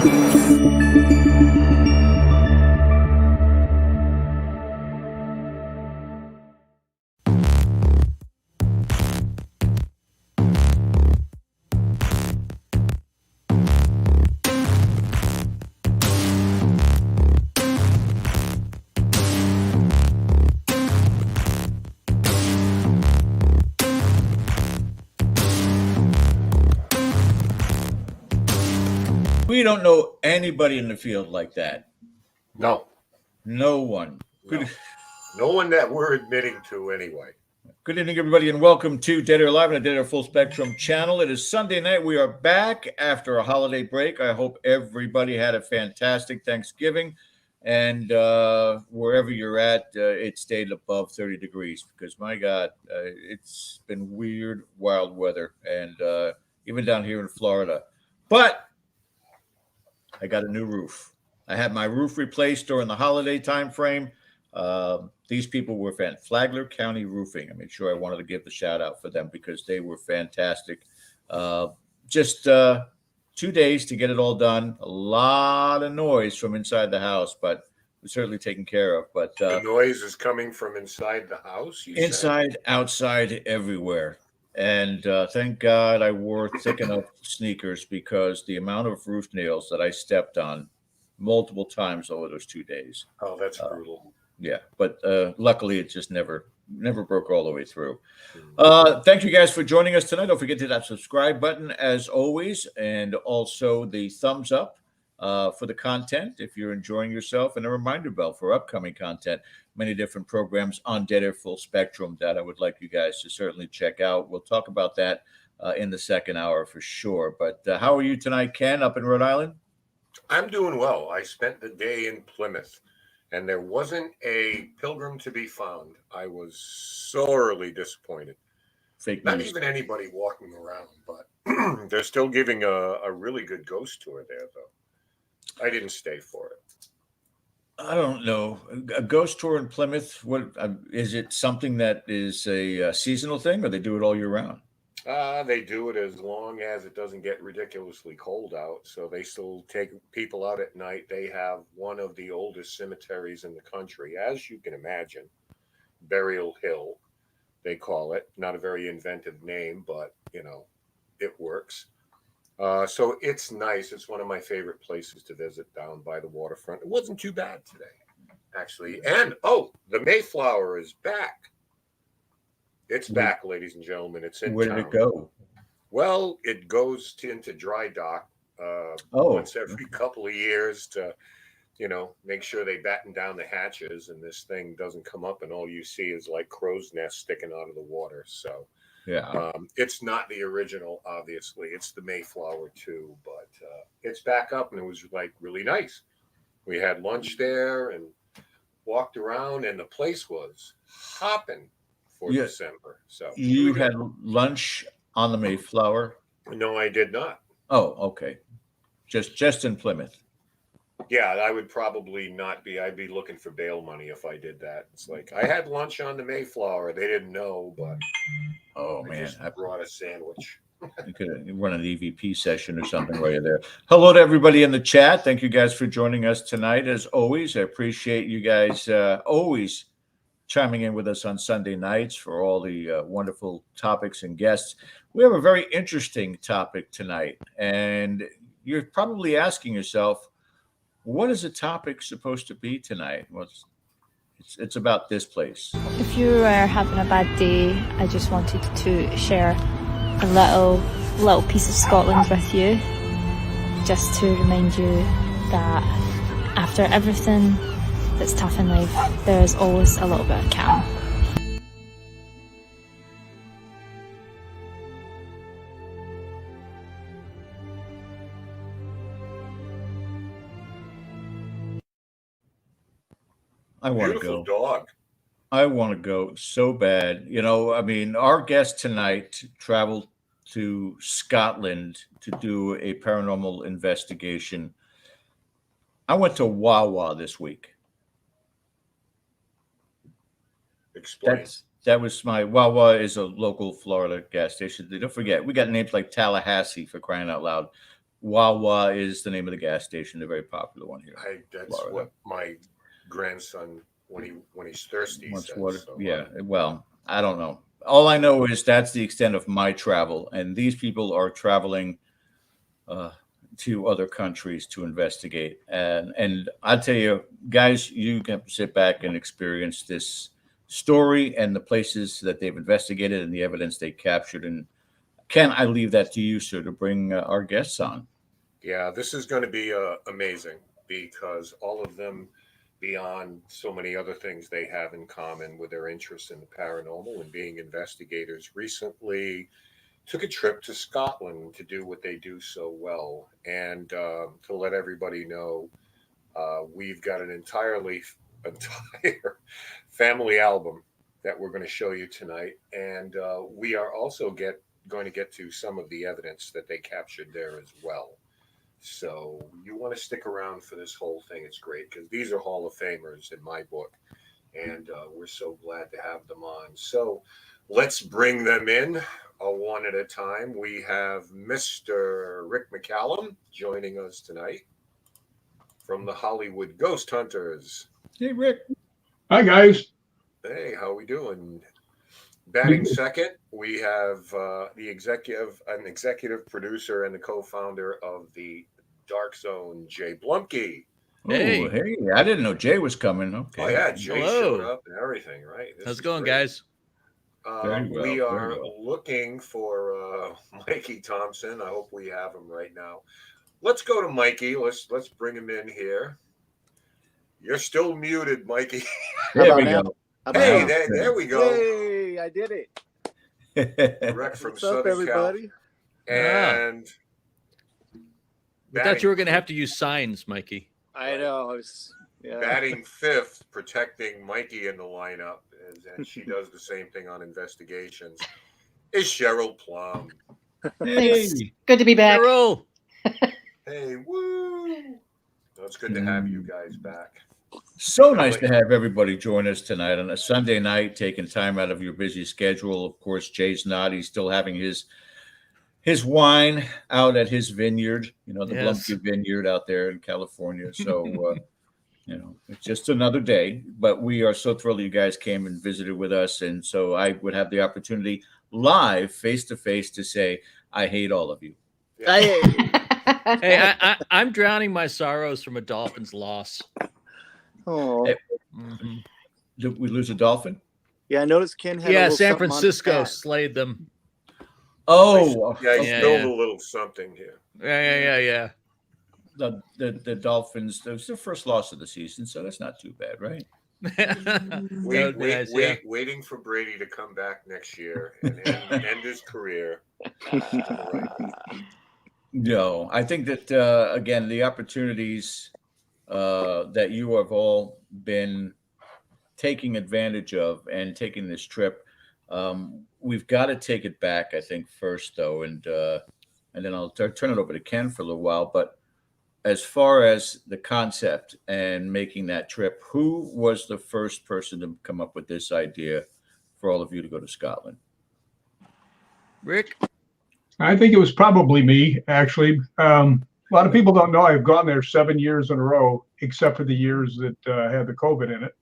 We don't know anybody in the field like that. No. No one. No. No one that we're admitting to anyway. Good evening, everybody, and welcome to Dead Air Live on the Dead Air Full Spectrum channel. It is Sunday night. We are back after a holiday break. I hope everybody had a fantastic Thanksgiving. And wherever you're at, it stayed above 30 degrees because, my God, it's been weird, wild weather, and even down here in Florida. But I got a new roof. I had my roof replaced during the holiday time frame. These people were fantastic. Flagler County Roofing. I made sure I wanted to give the shout out for them because they were fantastic. Just 2 days to get it all done. A lot of noise from inside the house, but we're certainly taken care of. But the noise is coming from inside the house? Inside, outside, everywhere. And thank God I wore thick enough sneakers because the amount of roof nails that I stepped on multiple times over those 2 days. Oh, that's brutal. Yeah, but luckily it just never broke all the way through. Thank you guys for joining us tonight. Don't forget to hit that subscribe button as always, and also the thumbs up for the content if you're enjoying yourself, and a reminder bell for upcoming content. Many different programs on Dead Air Full Spectrum that I would like you guys to certainly check out. We'll talk about that in the second hour for sure. But how are you tonight, Ken, up in Rhode Island? I'm doing well. I spent the day in Plymouth, and there wasn't a pilgrim to be found. I was sorely disappointed. Fake Not news. even anybody walking around, but they're still giving a really good ghost tour there, though. I didn't stay for it. I don't know. A ghost tour in Plymouth, what is it? Something that is a seasonal thing, or they do it all year round? They do it as long as it doesn't get ridiculously cold out. So they still take people out at night. They have one of the oldest cemeteries in the country, as you can imagine. Burial Hill, they call it. Not a very inventive name, but, you know, it works. So it's nice. It's one of my favorite places to visit down by the waterfront. It wasn't too bad today, actually. And, the Mayflower is back. It's back, ladies and gentlemen. It's in Where town. did it go? Well, it goes into dry dock once every couple of years to, make sure they batten down the hatches and this thing doesn't come up and all you see is like crow's nest sticking out of the water. So, yeah, it's not the original, obviously. It's the Mayflower too, but it's back up and it was like really nice. We had lunch there and walked around and the place was hopping for December. So you had lunch on the Mayflower? No, I did not. Oh, okay. Just in Plymouth. Yeah, I would probably not be. I'd be looking for bail money if I did that. It's like I had lunch on the Mayflower. They didn't know, but I brought a sandwich. You could run an EVP session or something while you're there. Hello to everybody in the chat. Thank you guys for joining us tonight. As always, I appreciate you guys always chiming in with us on Sunday nights for all the wonderful topics and guests. We have a very interesting topic tonight, and you're probably asking yourself, what is the topic supposed to be tonight? Well, it's about this place. If you were having a bad day, I just wanted to share a little piece of Scotland with you, just to remind you that after everything that's tough in life, there is always a little bit of calm. I want to go. Beautiful dog. I want to go so bad. Our guest tonight traveled to Scotland to do a paranormal investigation. I went to Wawa this week. Explain. That was my Wawa is a local Florida gas station. Don't forget, we got names like Tallahassee for crying out loud. Wawa is the name of the gas station, a very popular one here. That's Florida. what my grandson, when he's thirsty, Wants says. water. So, Yeah. Well, I don't know. All I know is that's the extent of my travel, and these people are traveling to other countries to investigate. And I tell you, guys, you can sit back and experience this story and the places that they've investigated and the evidence they captured. And Ken, I leave that to you, sir, to bring our guests on. Yeah, this is going to be amazing because all of them, beyond so many other things they have in common with their interest in the paranormal and being investigators, recently took a trip to Scotland to do what they do so well. And to let everybody know, we've got an entire family album that we're going to show you tonight. And we are also going to get to some of the evidence that they captured there as well. So you want to stick around for this whole thing. It's great because these are Hall of Famers in my book. And we're so glad to have them on. So let's bring them in one at a time. We have Mr. Rick McCallum joining us tonight from the Hollywood Ghost Hunters. Hey, Rick. Hi, guys. Hey, how we doing? Batting second, we have an executive producer and the co-founder of the Dark Zone, Jay Bluemke. Hey. Oh, hey, I didn't know Jay was coming. Okay. Oh, yeah, Jay showed up and everything, right? How's it going, guys? We are looking for Mikey Thompson. I hope we have him right now. Let's go to Mikey. Let's bring him in here. You're still muted, Mikey. There we go. Hey, there we go. Hey, I did it. Direct from What's up, Southern everybody? And I thought you were going to have to use signs, Mikey. I know. Batting fifth, protecting Mikey in the lineup, and she does the same thing on investigations, is Cheryl Plumb. Thanks. Good to be back. Cheryl. Hey, woo! So it's good to have you guys back. So nice to have everybody join us tonight on a Sunday night, taking time out of your busy schedule. Of course, Jay's not. He's still having his wine out at his vineyard, the Bluemke vineyard out there in California. So, it's just another day. But we are so thrilled you guys came and visited with us. And so I would have the opportunity live, face-to-face, to say, I hate all of you. Yeah. Hey, I'm drowning my sorrows from a Dolphins loss. Oh, Mm-hmm. Did we lose a Dolphin? yeah. I noticed Ken had. Yeah, a San something on his Francisco back. slayed them. Oh, Yeah, he's Yeah, built yeah. a little something here. Yeah. the Dolphins. That was their first loss of the season, so that's not too bad, right? Waiting for Brady to come back next year and end his career. Right. No, I think that again, the opportunities that you have all been taking advantage of and taking this trip, we've got to take it back. I think first though, and then I'll turn it over to Ken for a little while. But as far as the concept and making that trip, who was the first person to come up with this idea for all of you to go to Scotland? Rick? I think it was probably me, actually. A lot of people don't know I've gone there 7 years in a row, except for the years that had the COVID in it.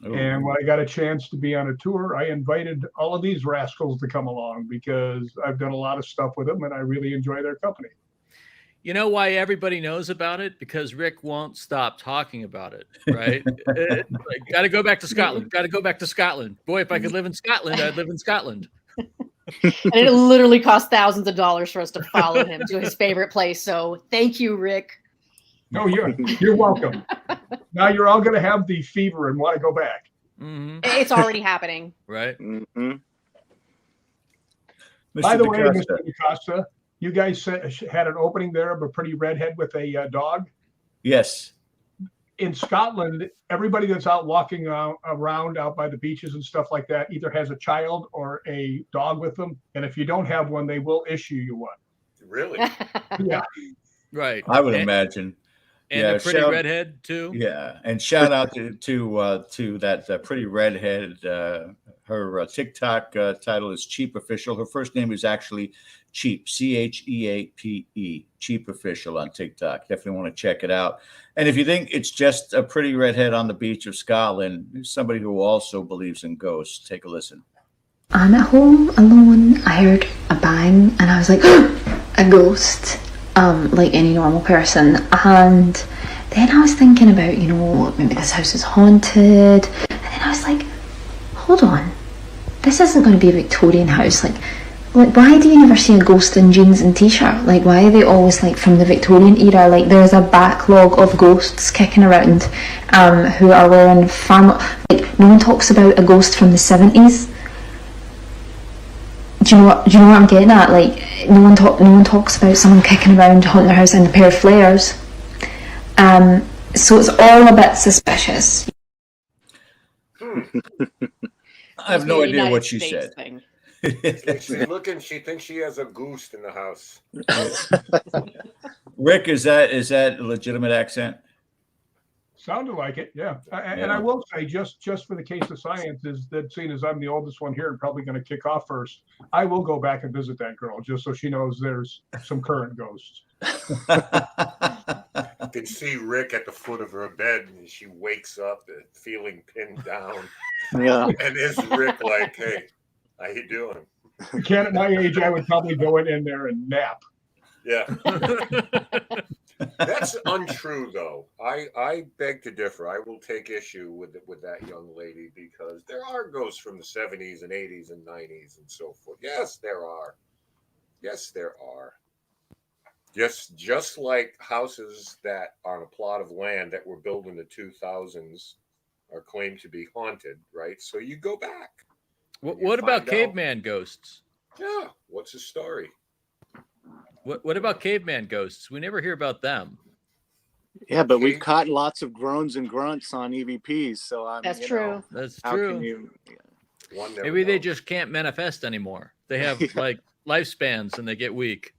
Oh. And when I got a chance to be on a tour, I invited all of these rascals to come along because I've done a lot of stuff with them and I really enjoy their company. You know why everybody knows about it? Because Rick won't stop talking about it, right? Got to go back to Scotland. Got to go back to Scotland. Boy, if I could live in Scotland, I'd live in Scotland. And it literally cost thousands of dollars for us to follow him to his favorite place. So thank you, Rick. No, you're welcome. Now you're all going to have the fever and want to go back. Mm-hmm. It's already happening. Right. Mm-hmm. By the way, DaCosta. Mr. DaCosta, you guys had an opening there of a pretty redhead with a dog. Yes. In Scotland, everybody that's out walking around out by the beaches and stuff like that either has a child or a dog with them. And if you don't have one, they will issue you one. Really? Yeah. Right. I would imagine. And a pretty redhead too. Yeah, and shout out to that pretty redhead. Her TikTok title is Cheap Official. Her first name is actually Cheap, CHEAPE, Cheap Official on TikTok. Definitely want to check it out. And if you think it's just a pretty redhead on the beach of Scotland, there's somebody who also believes in ghosts. Take a listen. I'm at home alone. I heard a bang and I was like, a ghost, like any normal person. And then I was thinking about, you know, maybe this house is haunted. And then I was like, hold on, this isn't going to be a Victorian house. Like why do you never see a ghost in jeans and t-shirt? Like why are they always like from the Victorian era? Like there's a backlog of ghosts kicking around who are wearing like no one talks about a ghost from the 70s. Do you know what I'm getting at? Like no one talks about someone kicking around haunting their house in a pair of flares. So it's all a bit suspicious. I have no idea what she said. She thinks she has a goose in the house. Rick, is that a legitimate accent? Sounded like it, yeah. And I will say, just for the case of science, is that seeing as I'm the oldest one here and probably going to kick off first, I will go back and visit that girl just so she knows there's some current ghosts. You can see Rick at the foot of her bed, and she wakes up feeling pinned down. Yeah. And there's Rick like, hey, how you doing? Again, at my age, I would probably go in there and nap. Yeah. That's untrue, though. I beg to differ. I will take issue with that young lady because there are ghosts from the 70s and 80s and 90s and so forth. Yes, there are. Yes, there are. Just like houses that on a plot of land that were built in the 2000s are claimed to be haunted, right? So you go back. What about caveman ghosts? Yeah. What's the story? What about caveman ghosts? We never hear about them. Yeah, but we've caught lots of groans and grunts on EVPs, so That's true. That's how true. can you? Maybe they just can't manifest anymore. They have like lifespans and they get weak.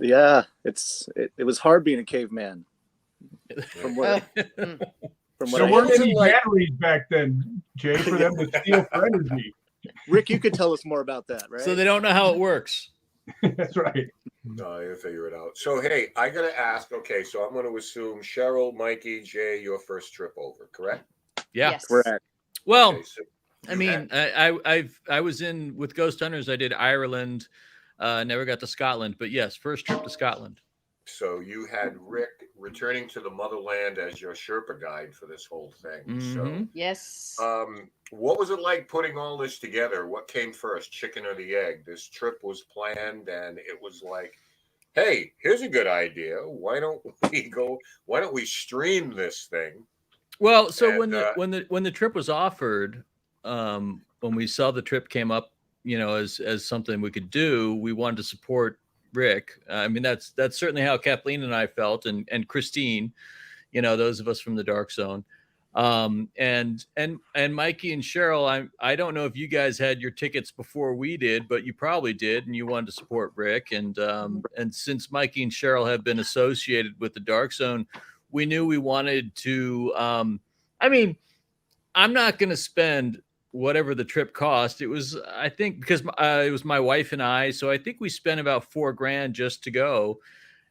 Yeah, it was hard being a caveman. From what? There weren't any batteries back then, Jay, for them to steal for energy. Rick, you could tell us more about that, right? So they don't know how it works. That's right. No, you'll figure it out. So, hey, I got to ask, okay, so I'm going to assume Cheryl, Mikey, Jay, your first trip over, correct? Yeah. Yes. Correct. Well, Okay, so I mean, I was in with Ghost Hunters. I did Ireland, never got to Scotland, but yes, first trip to Scotland. So you had Rick returning to the motherland as your Sherpa guide for this whole thing. Mhm. Yes. So, what was it like putting all this together? What came first, chicken or the egg? This trip was planned, and it was like, hey, here's a good idea. Why don't we stream this thing? Well, so And, when the trip was offered, when we saw the trip came up, you know, as something we could do, we wanted to support Rick. I mean, that's certainly how Kathleen and I felt, and Christine, you know, those of us from the Dark Zone, and Mikey and Cheryl. I don't know if you guys had your tickets before we did, but you probably did, and you wanted to support Rick. And since Mikey and Cheryl have been associated with the Dark Zone, we knew we wanted to. I mean, I'm not going to spend whatever the trip cost. It was, I think, because it was my wife and I, so I think we spent about $4,000 just to go.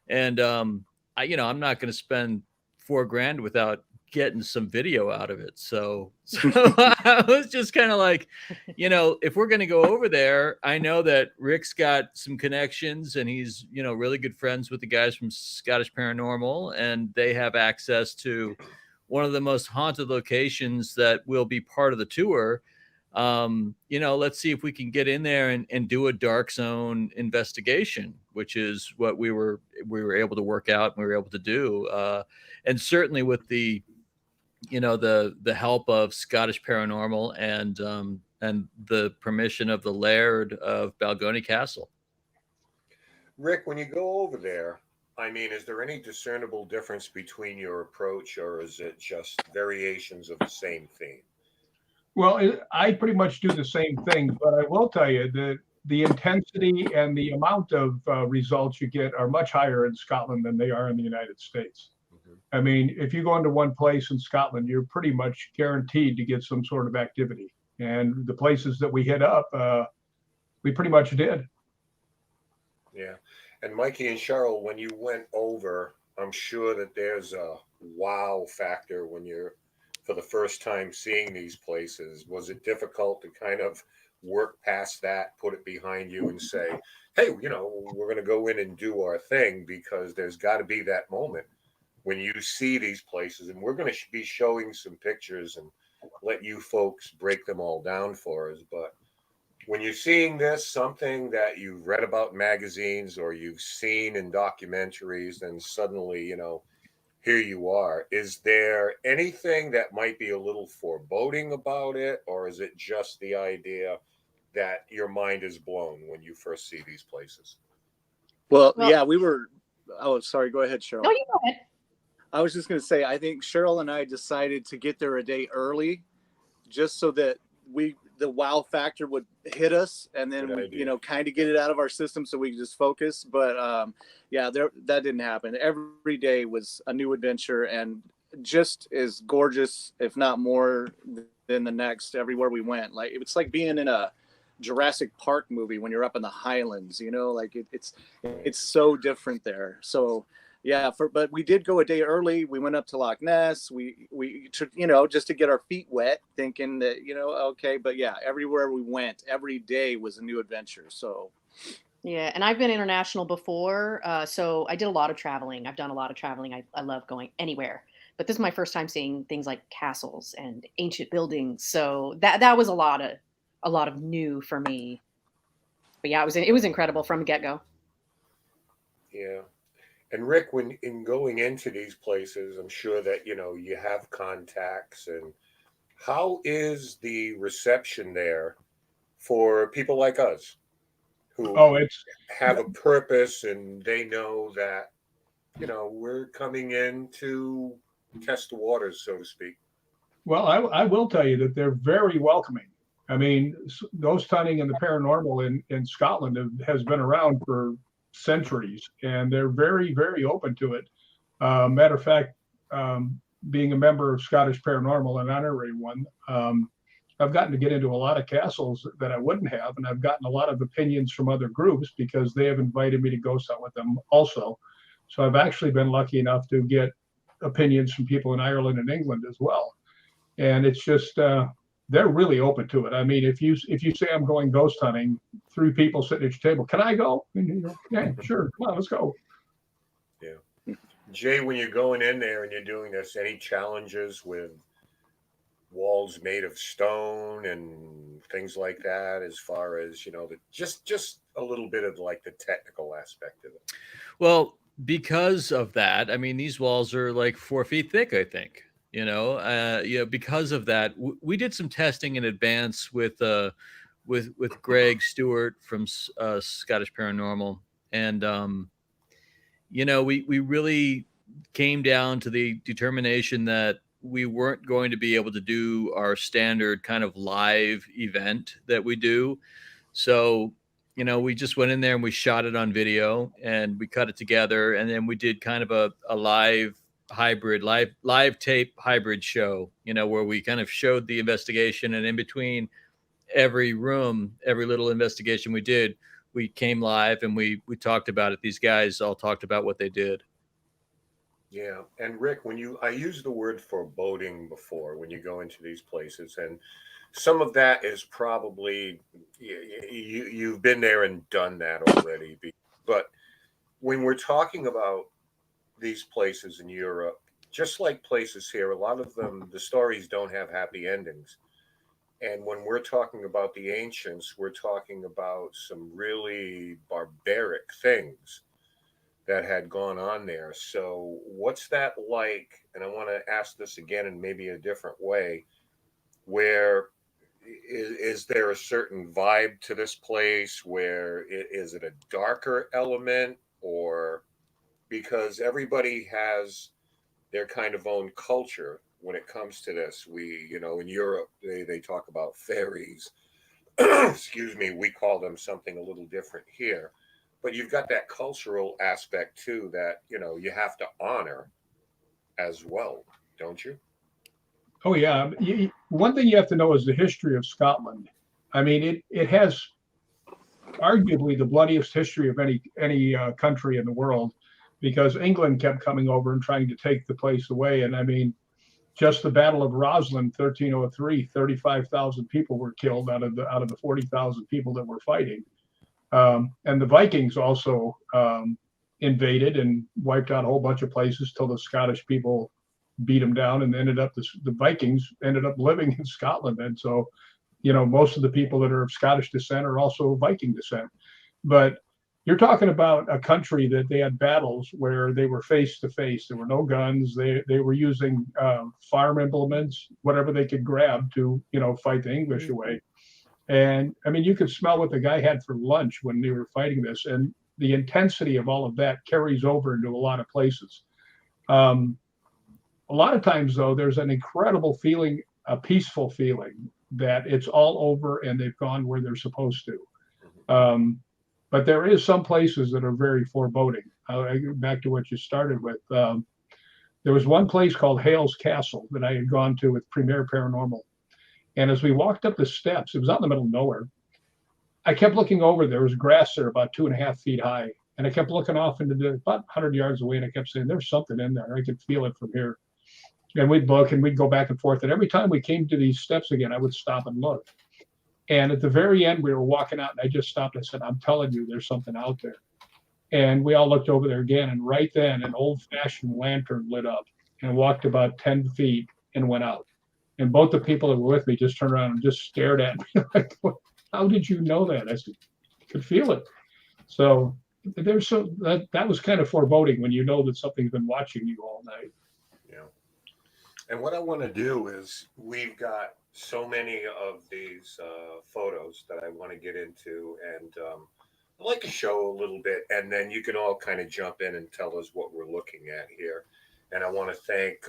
And I'm not going to spend $4,000 without getting some video out of it. So I was just kind of like, you know, if we're going to go over there, I know that Rick's got some connections and he's, you know, really good friends with the guys from Scottish Paranormal, and they have access to one of the most haunted locations that will be part of the tour. You know, let's see if we can get in there and do a Dark Zone investigation, which is what we were able to work out and we were able to do. And certainly with the, you know, the help of Scottish Paranormal and the permission of the Laird of Balgony Castle. Rick, when you go over there, I mean, is there any discernible difference between your approach, or is it just variations of the same theme? Well, I pretty much do the same thing, but I will tell you that the intensity and the amount of results you get are much higher in Scotland than they are in the United States. Mm-hmm. I mean, if you go into one place in Scotland, you're pretty much guaranteed to get some sort of activity. And the places that we hit up, we pretty much did. Yeah. And Mikey and Cheryl, when you went over, I'm sure that there's a wow factor when you're for the first time seeing these places. Was it difficult to kind of work past that, put it behind you and say, hey, we're going to go in and do our thing, because there's got to be that moment when you see these places, and we're going to be showing some pictures and let you folks break them all down for us. But when you're seeing this, something that you've read about in magazines or you've seen in documentaries, and suddenly, here you are. Is there anything that might be a little foreboding about it, or is it just the idea that your mind is blown when you first see these places? Well, yeah, we were. Oh, sorry. Go ahead, Cheryl. No, you go ahead. I was just going to say, I think Cheryl and I decided to get there a day early, just so that the wow factor would hit us, and then kind of get it out of our system so we could just focus. But yeah, that didn't happen. Every day was a new adventure, and just as gorgeous, if not more, than the next. Everywhere we went, like it's like being in a Jurassic Park movie when you're up in the Highlands. Like it's so different there. So. Yeah, but we did go a day early. We went up to Loch Ness. We just to get our feet wet, thinking that okay. But yeah, everywhere we went, every day was a new adventure. So yeah, and I've been international before, so I did a lot of traveling. I've done a lot of traveling. I love going anywhere, but this is my first time seeing things like castles and ancient buildings. So that was a lot of new for me. But yeah, it was incredible from the get-go. Yeah. And Rick, when in going into these places, I'm sure that, you have contacts. And how is the reception there for people like us who have a purpose, and they know that, we're coming in to test the waters, so to speak? Well, I will tell you that they're very welcoming. I mean, ghost hunting and the paranormal in Scotland has been around for centuries, and they're very, very open to it. Matter of fact, being a member of Scottish Paranormal, an honorary one, I've gotten to get into a lot of castles that I wouldn't have, and I've gotten a lot of opinions from other groups because they have invited me to ghost hunt with them also. So I've actually been lucky enough to get opinions from people in Ireland and England as well. And it's just they're really open to it. I mean, if you say I'm going ghost hunting, 3 people sitting at your table, can I go? And yeah, sure, come on, let's go. Yeah. Jay, when you're going in there and you're doing this, any challenges with walls made of stone and things like that, as far as just a little bit of like the technical aspect of it? Well, because of that, I mean, these walls are like 4 feet thick, I think. Because of that, we did some testing in advance with Greg Stewart from Scottish Paranormal, and we really came down to the determination that we weren't going to be able to do our standard kind of live event that we do. So we just went in there and we shot it on video and we cut it together, and then we did kind of a live tape hybrid show, where we kind of showed the investigation, and in between every little investigation we did, we came live and we talked about it. These guys all talked about what they did. Yeah. And Rick, I used the word foreboding before when you go into these places, and some of that is probably you've been there and done that already. But when we're talking about these places in Europe, just like places here, a lot of them, the stories don't have happy endings. And when we're talking about the ancients, we're talking about some really barbaric things that had gone on there. So what's that like? And I want to ask this again in maybe a different way. Where is there a certain vibe to this place? Where is it a darker element, or because everybody has their kind of own culture when it comes to this? We, in Europe, they talk about fairies. Excuse me, we call them something a little different here. But you've got that cultural aspect too that, you have to honor as well, don't you? Oh yeah. One thing you have to know is the history of Scotland. I mean, it has arguably the bloodiest history of any country in the world, because England kept coming over and trying to take the place away. And I mean, just the Battle of Roslin, 1303, 35,000 people were killed out of the 40,000 people that were fighting. And the Vikings also invaded and wiped out a whole bunch of places till the Scottish people beat them down, and the Vikings ended up living in Scotland. And so, most of the people that are of Scottish descent are also Viking descent. But you're talking about a country that they had battles where they were face to face. There were no guns. They were using farm implements, whatever they could grab to, fight the English away. And I mean, you could smell what the guy had for lunch when they were fighting this. And the intensity of all of that carries over into a lot of places. A lot of times, though, there's an incredible feeling, a peaceful feeling that it's all over and they've gone where they're supposed to. But there is some places that are very foreboding. Back to what you started with. There was one place called Hale's Castle that I had gone to with Premier Paranormal. And as we walked up the steps, it was out in the middle of nowhere. I kept looking over. There was grass there about 2.5 feet high. And I kept looking off into about 100 yards away. And I kept saying, there's something in there. I could feel it from here. And we'd look and we'd go back and forth. And every time we came to these steps again, I would stop and look. And at the very end, we were walking out and I just stopped. I said, I'm telling you, there's something out there. And we all looked over there again. And right then, an old-fashioned lantern lit up and walked about 10 feet and went out. And both the people that were with me just turned around and just stared at me like, how did you know that? I said, I could feel it. So that was kind of foreboding when you know that something's been watching you all night. Yeah. And what I want to do is, we've got so many of these photos that I want to get into, and I'd like to show a little bit, and then you can all kind of jump in and tell us what we're looking at here. And I want to thank,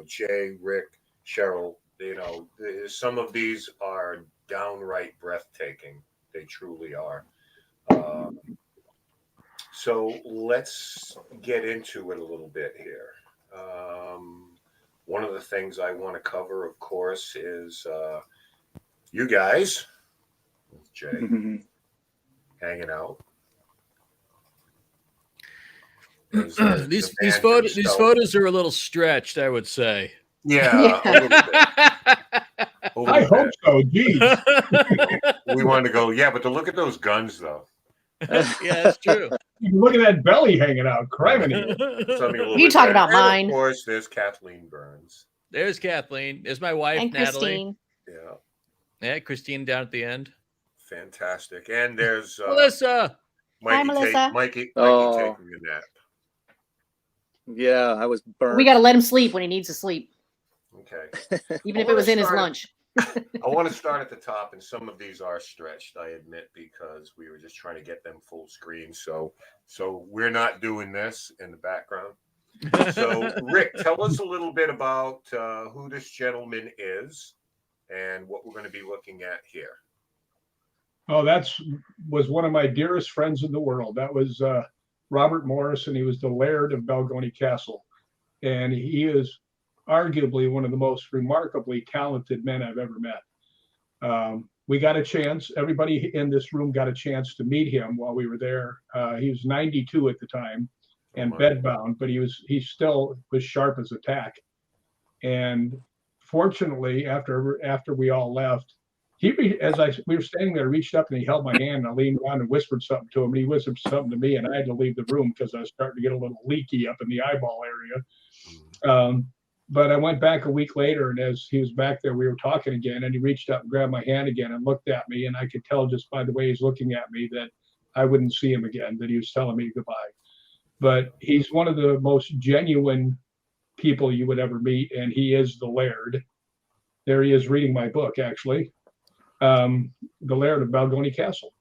Jay, Rick, Cheryl. Some of these are downright breathtaking. They truly are. So let's get into it a little bit here. One of the things I want to cover, of course, is you guys, with Jay, hanging out. These photos are a little stretched, I would say. Yeah. A little bit. I hope so. Geez. We wanted to go, yeah, but to look at those guns, though. Yeah, that's true. Look at that belly hanging out. Criminy. You talking about mine? Of course, there's Kathleen Burns. There's Kathleen. There's my wife, and Natalie. Christine. Yeah. Yeah, Christine down at the end. Fantastic. And there's Melissa. Hi, Melissa. Mikey taking a nap. Yeah, I was burned. We got to let him sleep when he needs to sleep. Okay. Even if it was in his lunch. I want to start at the top, and some of these are stretched, I admit, because we were just trying to get them full screen. So we're not doing this in the background. So, Rick, tell us a little bit about who this gentleman is and what we're going to be looking at here. Oh, was one of my dearest friends in the world. That was Robert Morris, and he was the Laird of Balgony Castle. And he is arguably one of the most remarkably talented men I've ever met. We got a chance, everybody in this room got a chance to meet him while we were there. He was 92 at the time and bedbound, but he still was sharp as a tack. And fortunately, after we all left, we were standing there, reached up and he held my hand, and I leaned around and whispered something to him, and he whispered something to me, and I had to leave the room because I was starting to get a little leaky up in the eyeball area. But I went back a week later, and as he was back there, we were talking again, and he reached up and grabbed my hand again and looked at me, and I could tell just by the way he's looking at me that I wouldn't see him again, that he was telling me goodbye. But he's one of the most genuine people you would ever meet, and he is the Laird. There he is reading my book, actually. The Laird of Balgony Castle,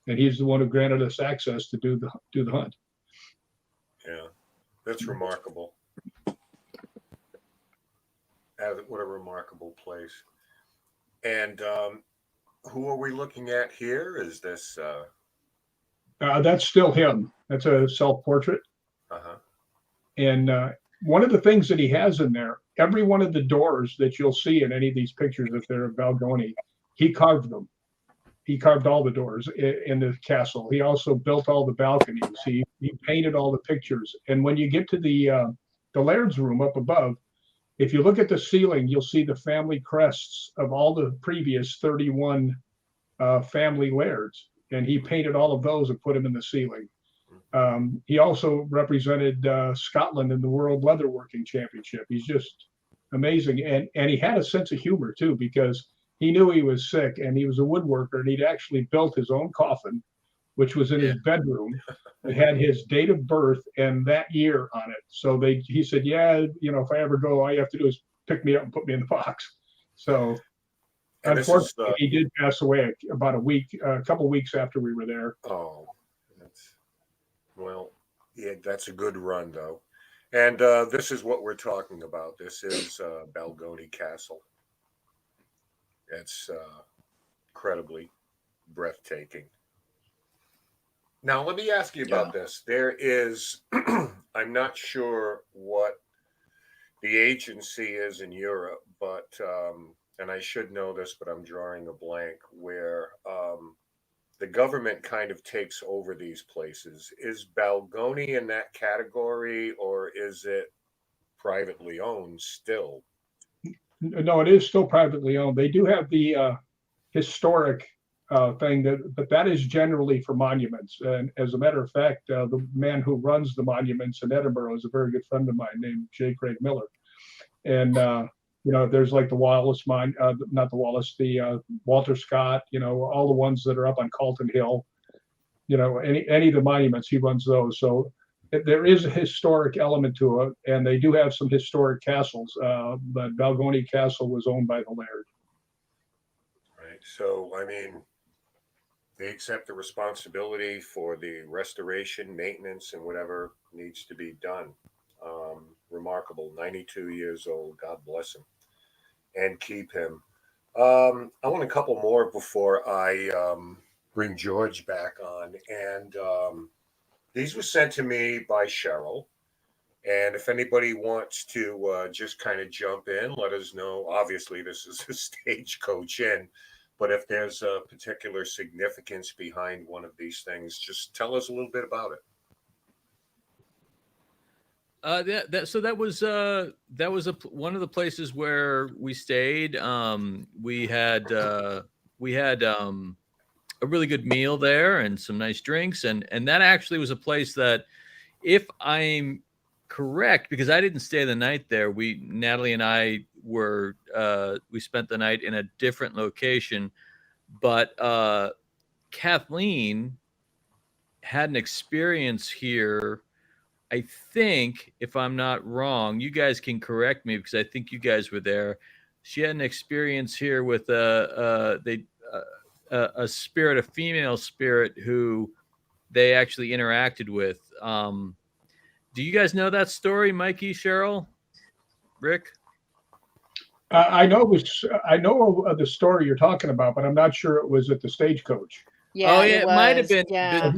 and he's the one who granted us access to do the hunt. Yeah, that's remarkable. What a remarkable place. And who are we looking at here? Is this? That's still him. That's a self-portrait. And one of the things that he has in there, every one of the doors that you'll see in any of these pictures, if they're of Balgony, he carved them. He carved all the doors in the castle. He also built all the balconies. He painted all the pictures. And when you get to the Laird's room up above, if you look at the ceiling, you'll see the family crests of all the previous 31 family Lairds. And he painted all of those and put them in the ceiling. He also represented Scotland in the World Leatherworking Championship. He's just amazing. And he had a sense of humor, too, because he knew he was sick, and he was a woodworker, and he'd actually built his own coffin, which was in his bedroom. It had his date of birth and that year on it. So he said, yeah, if I ever go, all you have to do is pick me up and put me in the box. So unfortunately, he did pass away about a couple of weeks after we were there. Oh, that's a good run, though. And this is what we're talking about. This is Balgony Castle. It's incredibly breathtaking. Now, let me ask you about this. There is, I'm not sure what the agency is in Europe, but, and I should know this, but I'm drawing a blank, where the government kind of takes over these places. Is Balgony in that category, or is it privately owned still? No, it is still privately owned. They do have the historic thing, but that is generally for monuments. And as a matter of fact, the man who runs the monuments in Edinburgh is a very good friend of mine named J. Craig Miller. And there's like the Wallace the Walter Scott, all the ones that are up on Calton Hill. Any of the monuments, he runs those. So there is a historic element to it, and they do have some historic castles. But Balgony Castle was owned by the Laird. Right. So, I mean, they accept the responsibility for the restoration, maintenance, and whatever needs to be done. Remarkable. 92 years old. God bless him and keep him. I want a couple more before I bring George back on. And these were sent to me by Cheryl. And if anybody wants to just kind of jump in, let us know. Obviously, this is a stagecoach in, but if there's a particular significance behind one of these things, just tell us a little bit about it. That was one of the places where we stayed. We had a really good meal there and some nice drinks, and that actually was a place that, if I'm correct, because I didn't stay the night there, Natalie and I we spent the night in a different location, but Kathleen had an experience here. I think, if I'm not wrong, you guys can correct me because I think you guys were there. She had an experience here with a spirit, a female spirit who they actually interacted with. Do you guys know that story, Mikey, Cheryl, Rick? I know of the story you're talking about, but I'm not sure it was at the Stagecoach. Yeah, it might have been. Yeah.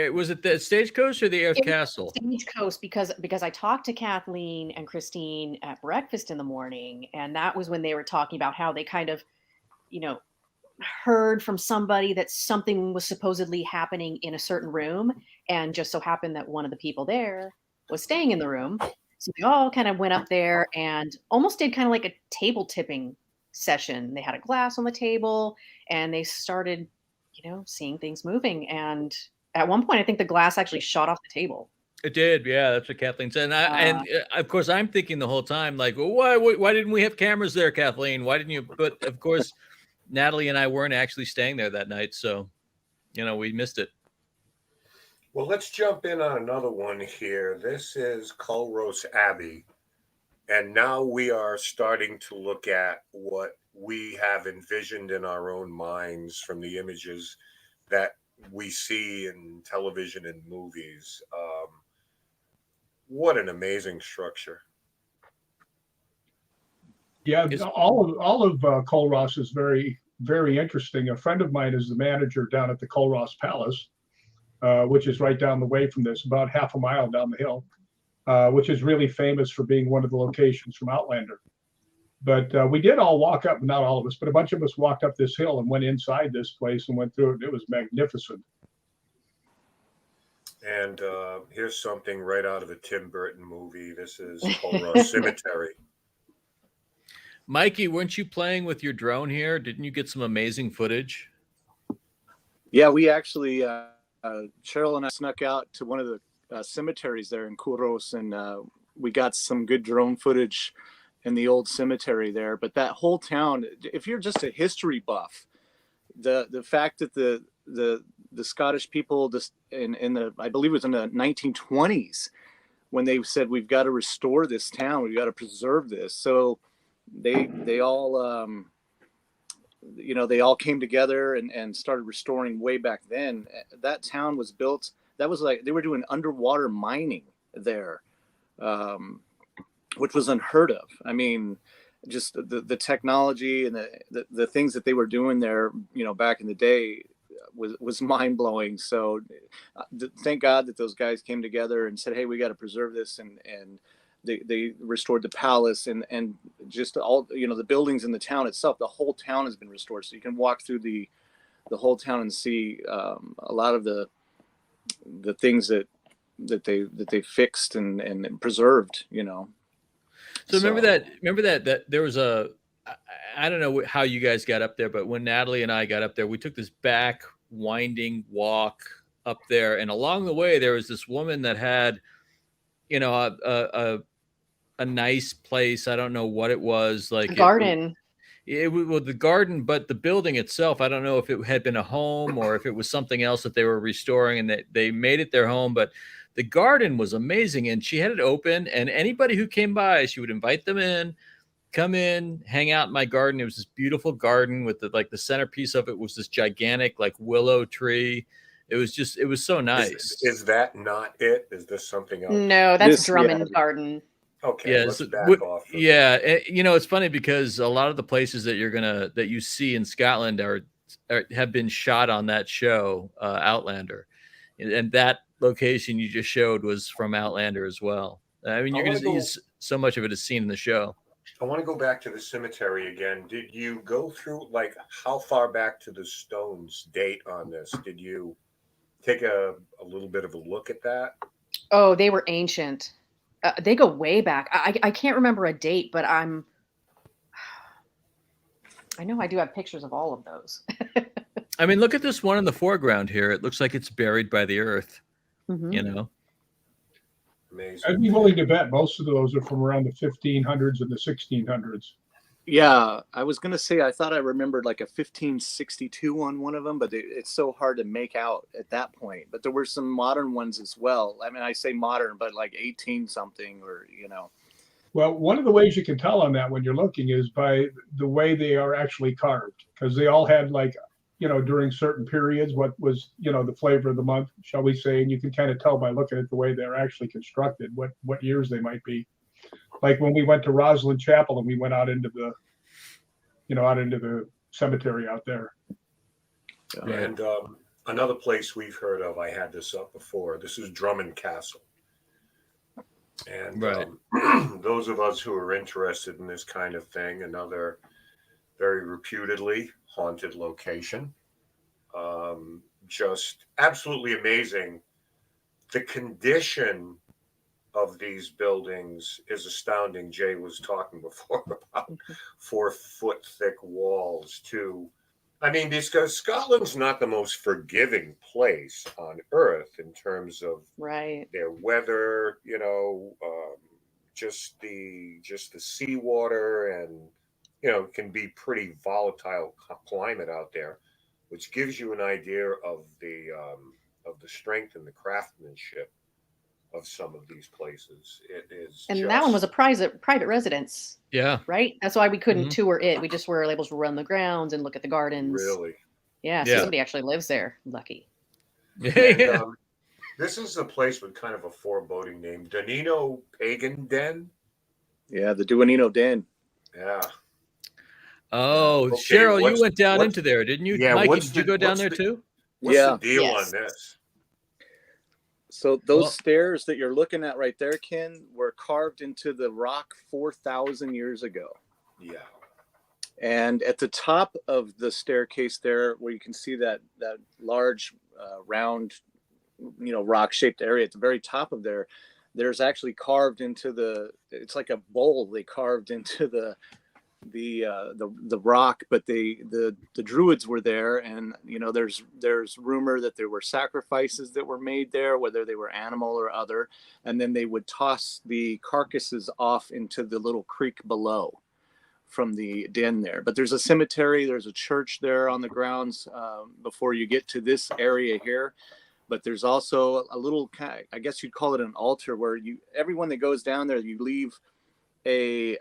Was it the Stagecoach or the Air Castle? Stagecoach, because I talked to Kathleen and Christine at breakfast in the morning, and that was when they were talking about how they kind of, heard from somebody that something was supposedly happening in a certain room, and just so happened that one of the people there was staying in the room. So they all kind of went up there and almost did kind of like a table tipping session. They had a glass on the table, and they started seeing things moving. And at one point, I think the glass actually shot off the table. It did. Yeah, that's what Kathleen said. And of course, I'm thinking the whole time, like, well, why didn't we have cameras there, Kathleen? Why didn't you? But of course, Natalie and I weren't actually staying there that night. So, we missed it. Well, let's jump in on another one here. This is Culross Abbey. And now we are starting to look at what we have envisioned in our own minds from the images that we see in television and movies. What an amazing structure. Yeah, all of Culross is very, very interesting. A friend of mine is the manager down at the Culross Palace, which is right down the way from this, about half a mile down the hill, which is really famous for being one of the locations from Outlander. But we did all walk up, not all of us, but a bunch of us walked up this hill and went inside this place and went through it. It was magnificent. And here's something right out of a Tim Burton movie. This is Horror Cemetery. Mikey, weren't you playing with your drone here? Didn't you get some amazing footage? Yeah, we actually, Cheryl and I snuck out to one of the cemeteries there in Kuros, and we got some good drone footage in the old cemetery there. But that whole town, if you're just a history buff, the fact that the Scottish people just in the, I believe it was in the 1920s, when they said, we've got to restore this town, we've got to preserve this. So they all, they all came together and started restoring way back then. That town was built, that was like, they were doing underwater mining there, which was unheard of. I mean, just the technology and the things that they were doing there, back in the day was mind blowing. So thank God that those guys came together and said, hey, we got to preserve this. And they restored the palace and just all, the buildings in the town itself. The whole town has been restored. So you can walk through the whole town and see a lot of the things that they fixed and preserved, So remember that there was I don't know how you guys got up there, but when Natalie and I got up there, we took this back winding walk up there, and along the way there was this woman that had, a nice place. I don't know what it was, like a garden. It was the garden, but the building itself, I don't know if it had been a home or if it was something else that they were restoring and they made it their home. But the garden was amazing, and she had it open, and anybody who came by, she would invite them in, come in, hang out in my garden. It was this beautiful garden with the centerpiece of it was this gigantic willow tree. It was so nice. Is that not it? Is this something else? No, that's Drummond Garden. Okay, yeah, let's back off. Yeah, it's funny because a lot of the places that that you see in Scotland have been shot on that show, Outlander, and that location you just showed was from Outlander as well. I mean, you're going to see so much of it is seen in the show. I want to go back to the cemetery again. Did you go through, how far back to the stones date on this? Did you take a little bit of a look at that? Oh, they were ancient. They go way back. I can't remember a date, but I know I do have pictures of all of those. I mean, look at this one in the foreground here. It looks like it's buried by the earth, Amazing. I'd be willing to bet most of those are from around the 1500s and the 1600s. Yeah, I was going to say, I thought I remembered like a 1562 on one of them, but it's so hard to make out at that point. But there were some modern ones as well. I mean, I say modern, but like 18 something or, Well, one of the ways you can tell on that when you're looking is by the way they are actually carved, because they all had during certain periods, what was, the flavor of the month, shall we say, and you can kind of tell by looking at the way they're actually constructed, what years they might be. Like when we went to Rosslyn Chapel and we went out into the cemetery out there. And another place we've heard of, I had this up before. This is Drummond Castle. And those of us who are interested in this kind of thing, another very reputedly haunted location. Just absolutely amazing. The condition of these buildings is astounding. Jay was talking before about 4-foot thick walls too. I mean, because Scotland's not the most forgiving place on earth in terms of their weather, just the seawater and, it can be pretty volatile climate out there, which gives you an idea of the strength and the craftsmanship of some of these places. It is, and that one was a private residence. Yeah, right. That's why we couldn't tour it. We just were able to run the grounds and look at the gardens. Really? Yeah. So somebody actually lives there. Lucky. And, this is a place with kind of a foreboding name, Danino Pagan Den. Yeah, the Duanino Den. Yeah. Oh, okay, Cheryl, you went down into there, didn't you? Yeah, Mikey, did you go down there too? What's the deal on this? So those stairs that you're looking at right there, Ken, were carved into the rock 4,000 years ago. Yeah. And at the top of the staircase there, where you can see that large round, rock-shaped area at the very top of there, there's actually carved into it's like a bowl they carved into the rock, but the druids were there, and there's rumor that there were sacrifices that were made there, whether they were animal or other, and then they would toss the carcasses off into the little creek below from the den there. But there's a cemetery, there's a church there on the grounds before you get to this area here. But there's also a little, I guess you'd call it an altar, where everyone that goes down there, you leave a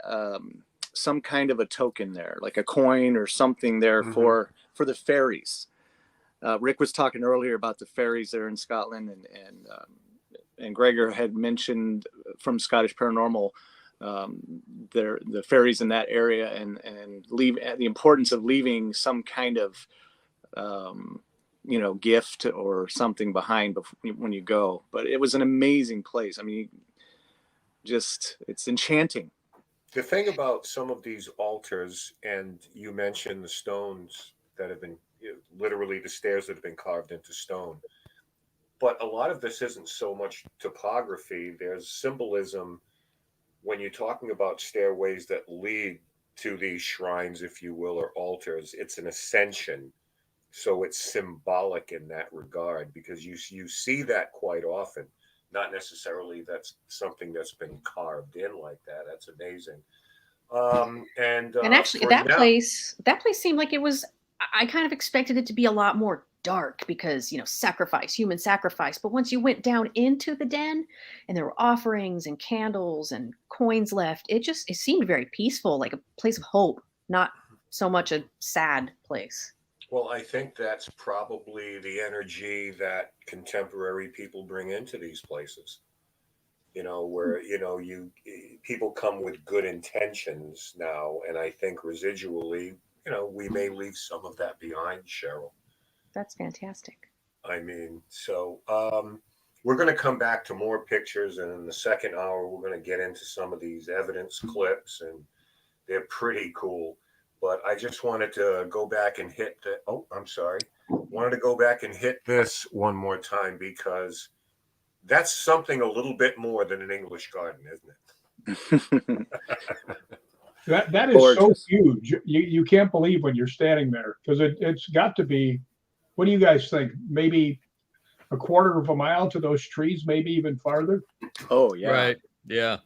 some kind of a token there, like a coin or something there for the fairies. Rick was talking earlier about the fairies there in Scotland, and Gregor had mentioned from Scottish Paranormal the fairies in that area, and the importance of leaving some kind of gift or something behind when you go. But it was an amazing place. I mean, it's enchanting. The thing about some of these altars, and you mentioned the stones that have been, literally the stairs that have been carved into stone, but a lot of this isn't so much topography. There's symbolism when you're talking about stairways that lead to these shrines, if you will, or altars. It's an ascension. So it's symbolic in that regard, because you see that quite often. Not necessarily that's something that's been carved in like that. That's amazing. And actually, that place seemed like it was. I kind of expected it to be a lot more dark because human sacrifice. But once you went down into the den, and there were offerings and candles and coins left, it seemed very peaceful, like a place of hope, not so much a sad place. Well, I think that's probably the energy that contemporary people bring into these places. Where people come with good intentions now, and I think residually, we may leave some of that behind, Cheryl. That's fantastic. I mean, so we're going to come back to more pictures, and in the second hour, we're going to get into some of these evidence clips, and they're pretty cool. But I just wanted to go back and hit wanted to go back and hit this one more time, because that's something a little bit more than an English garden, isn't it? That is gorgeous. So huge. You can't believe when you're standing there, because it's got to be, what do you guys think? Maybe a quarter of a mile to those trees, maybe even farther? Oh, yeah. Right. Yeah.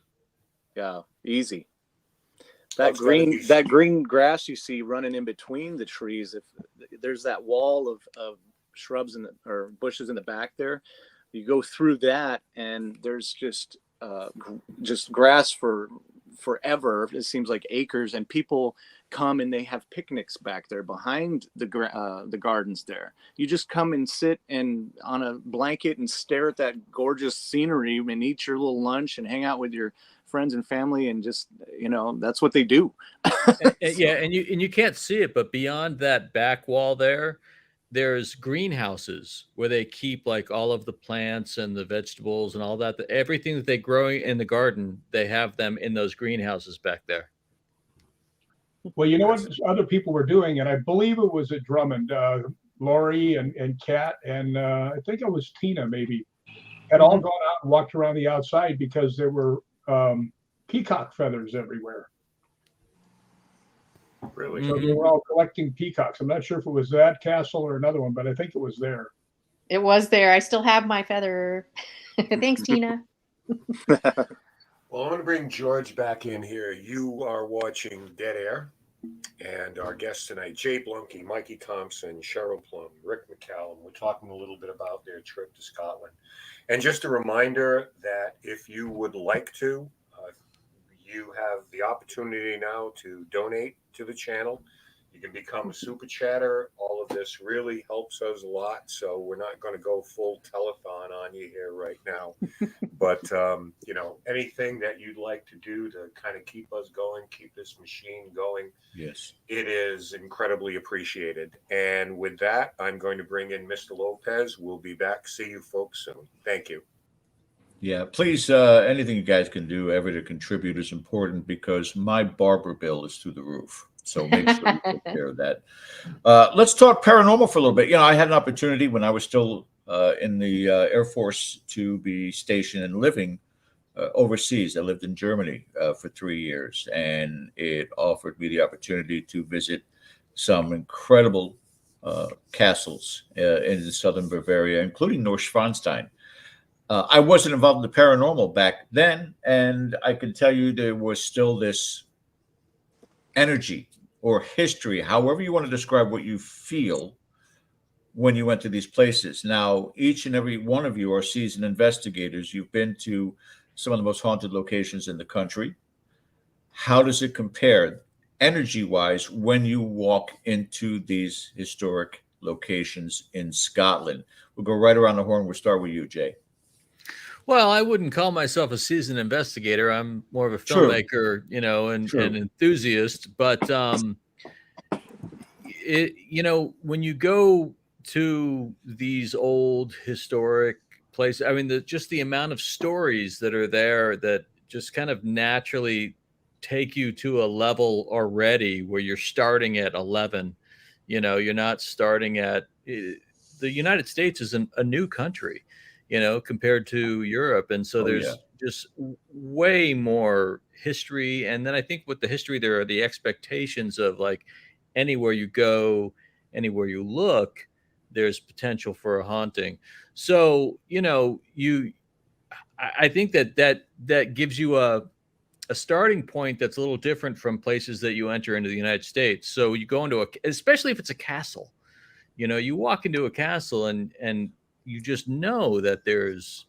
Yeah. Easy. That green grass you see running in between the trees, if there's that wall of shrubs or bushes in the back there, you go through that, and there's just grass for forever. It seems like acres, and people come and they have picnics back there behind the gardens there. You just come and sit on a blanket and stare at that gorgeous scenery and eat your little lunch and hang out with your friends and family, and just that's what they do. Yeah, and you can't see it, but beyond that back wall there's greenhouses where they keep like all of the plants and the vegetables and all that. Everything that they grow in the garden, they have them in those greenhouses back there. Well, you know what other people were doing, and I believe it was at Drummond, Lori and Kat, and I think it was Tina maybe, had all gone out and walked around the outside because there were peacock feathers everywhere. Really? So they were all collecting peacocks. I'm not sure if it was that castle or another one, but I think it was there. It was there. I still have my feather. Thanks, Tina. Well, I want to bring George back in here. You are watching Dead Air, and our guests tonight, Jay Bluemke, Mikey Thompson, Cheryl Plumb, Rick McCallum. We're talking a little bit about their trip to Scotland. And just a reminder that if you would like to, you have the opportunity now to donate to the channel. You can become a super chatter. All of this really helps us a lot. So we're not going to go full telethon on you here right now. But, anything that you'd like to do to kind of keep us going, keep this machine going. Yes. It is incredibly appreciated. And with that, I'm going to bring in Mr. Lopez. We'll be back. See you folks soon. Thank you. Yeah, please, anything you guys can do ever to contribute is important because my barber bill is through the roof. So make sure you take care of that. Let's talk paranormal for a little bit. You know, I had an opportunity when I was still in the Air Force to be stationed and living overseas. I lived in Germany for 3 years, and it offered me the opportunity to visit some incredible castles in southern Bavaria, including Neuschwanstein. I wasn't involved in the paranormal back then, and I can tell you there was still this energy or history, however you want to describe what you feel when you went to these places. Now, each and every one of you are seasoned investigators. You've been to some of the most haunted locations in the country. How does it compare energy-wise when you walk into these historic locations in Scotland? We'll go right around the horn. We'll start with you, Jay. Well, I wouldn't call myself a seasoned investigator. I'm more of a filmmaker, you know, and an enthusiast. But you know, when you go to these old historic places, I mean, just the amount of stories that are there that just kind of naturally take you to a level already where you're starting at 11. You know, you're not starting at the United States is a new country, you know, compared to Europe. And so there's just way more history. And then I think with the history, there are the expectations of like anywhere you go, anywhere you look, there's potential for a haunting. So, you know, I think that gives you a starting point that's a little different from places that you enter into the United States. So you go into especially if it's a castle, you know, you walk into a castle and you just know that there's,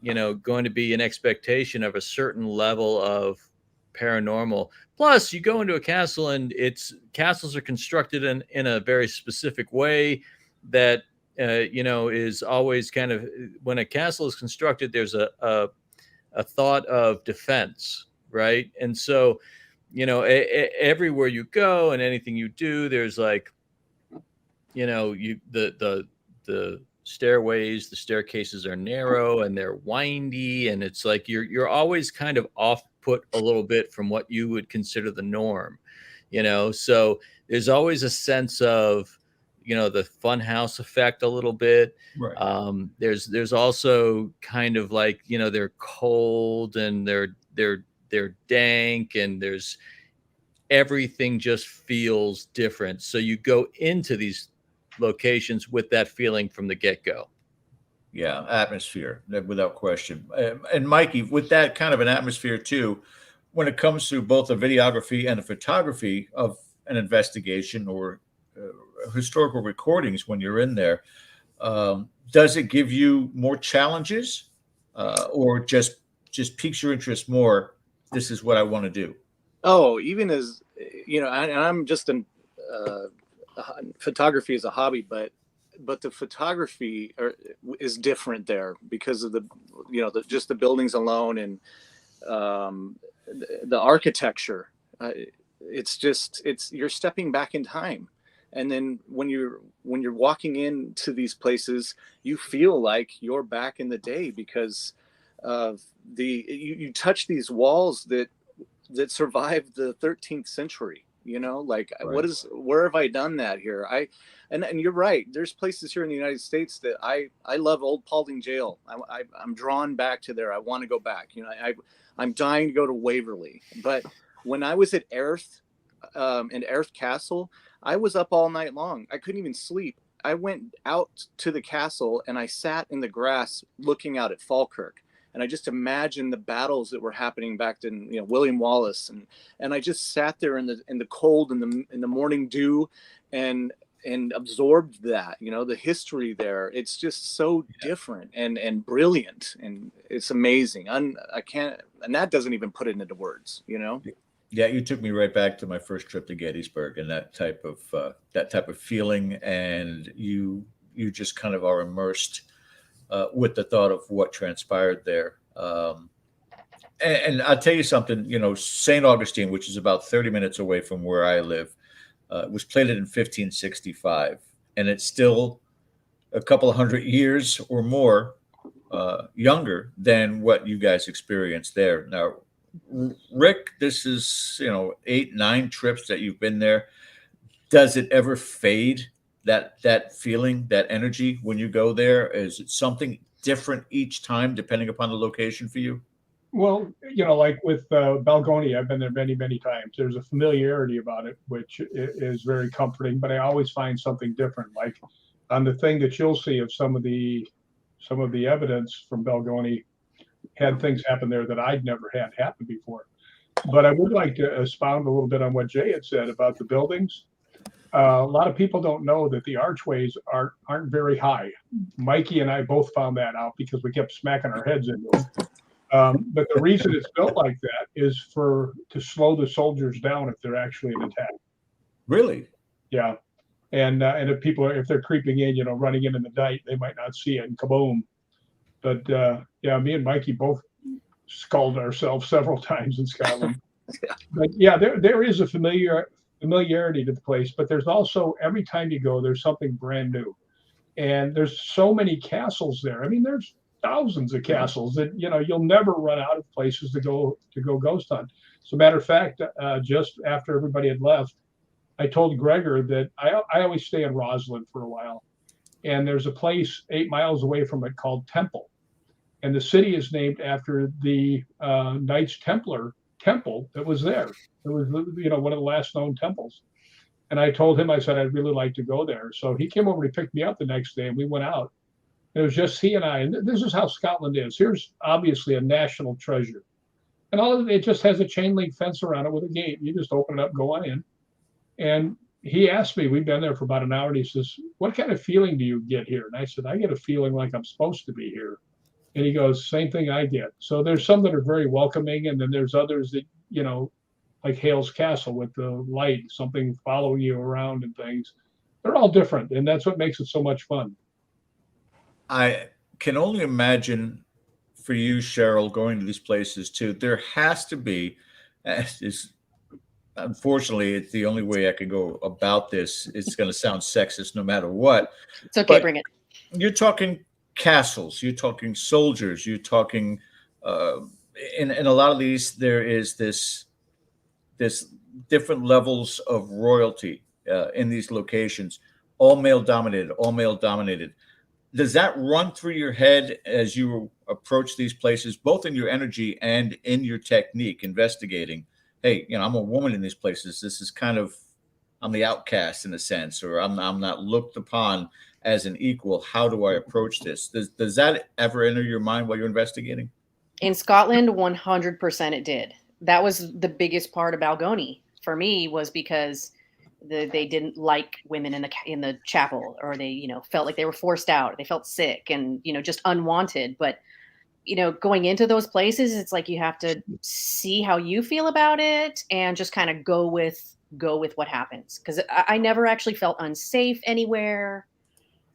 you know, going to be an expectation of a certain level of paranormal. Plus, you go into a castle and castles are constructed in a very specific way that, you know, is always kind of, when a castle is constructed, there's a thought of defense, right? And so, you know, everywhere you go and anything you do, there's like, you know, the stairways, the staircases are narrow and they're windy, and it's like you're always kind of off put a little bit from what you would consider the norm, you know. So there's always a sense of, you know, the fun house effect a little bit. Right. There's also kind of like, you know, they're cold and they're dank, and there's everything just feels different. So you go into these locations with that feeling from the get-go. Yeah, atmosphere, without question. And Mikey, with that kind of an atmosphere too, when it comes to both the videography and the photography of an investigation or historical recordings when you're in there, does it give you more challenges or just piques your interest more? This is what I want to do. Oh, even as, you know, and I'm just photography is a hobby, but the photography is different there because of the, you know, just the buildings alone and the architecture. You're stepping back in time. And then when you're walking into these places, you feel like you're back in the day because of you touch these walls that survived the 13th century. You know, like right. Where have I done that here? And you're right. There's places here in the United States that I love. Old Paulding Jail. I'm drawn back to there. I want to go back. You know, I'm dying to go to Waverly. But when I was at Erith, in Erith Castle, I was up all night long. I couldn't even sleep. I went out to the castle and I sat in the grass looking out at Falkirk. And I just imagined the battles that were happening back then, you know, William Wallace, and I just sat there in the cold and in the morning dew, and absorbed that, you know, the history there. It's just so different and brilliant, and it's amazing. And that doesn't even put it into words, you know. Yeah, you took me right back to my first trip to Gettysburg and that type of feeling, and you just kind of are immersed with the thought of what transpired there. And I'll tell you something, you know, St. Augustine, which is about 30 minutes away from where I live, was plated in 1565. And it's still a couple of hundred years or more younger than what you guys experienced there. Now, Rick, this is 8, 9 trips that you've been there. Does it ever fade, that feeling, that energy when you go there? Is it something different each time depending upon the location for you? Well, like with Balgonie, I've been there many, many times. There's a familiarity about it, which is very comforting, but I always find something different. Like on the thing that you'll see of some of the evidence from Balgonie had things happen there that I'd never had happen before. But I would like to expound a little bit on what Jay had said about the buildings. A lot of people don't know that the archways aren't very high. Mikey and I both found that out because we kept smacking our heads into them. But the reason it's built like that is to slow the soldiers down if they're actually in attack. Really? Yeah. And if they're creeping in, running in the night, they might not see it and kaboom. But yeah, me and Mikey both scalded ourselves several times in Scotland. But yeah, there is a familiarity to the place, but there's also, every time you go, there's something brand new. And there's so many castles there. I mean, there's thousands of castles that you'll never run out of places to go ghost hunt. As a matter of fact, just after everybody had left, I told Gregor that I always stay in Roslyn for a while, and there's a place 8 miles away from it called Temple, and the city is named after the Knights Templar temple that was there. It was one of the last known temples. And I told him, I said I'd really like to go there. So he came over to pick me up the next day, and we went out. It was just he and I, and this is how Scotland is. Here's obviously a national treasure, and all of it just has a chain link fence around it with a gate. You just open it up, go on in. And he asked me, we'd been there for about an hour, and he says, "What kind of feeling do you get here?" And I said, "I get a feeling like I'm supposed to be here." And he goes, "Same thing I get." So there's some that are very welcoming, and then there's others that, like Hale's Castle with the light, something following you around and things. They're all different, and that's what makes it so much fun. I can only imagine for you, Cheryl, going to these places too. There has to be, unfortunately, it's the only way I could go about this. It's going to sound sexist no matter what. It's okay, bring it. You're talking castles, you're talking soldiers, you're talking, in a lot of these, there is this different levels of royalty in these locations, all male dominated. Does that run through your head as you approach these places, both in your energy and in your technique, investigating? Hey, I'm a woman in these places. This is kind of, I'm the outcast in a sense, or I'm not looked upon as an equal. How do I approach this? Does that ever enter your mind while you're investigating? In Scotland, 100% it did. That was the biggest part of Balgonie for me, was because they didn't like women in the chapel, or they felt like they were forced out, they felt sick and just unwanted. But going into those places, it's like you have to see how you feel about it and just kind of go with what happens, because I never actually felt unsafe anywhere,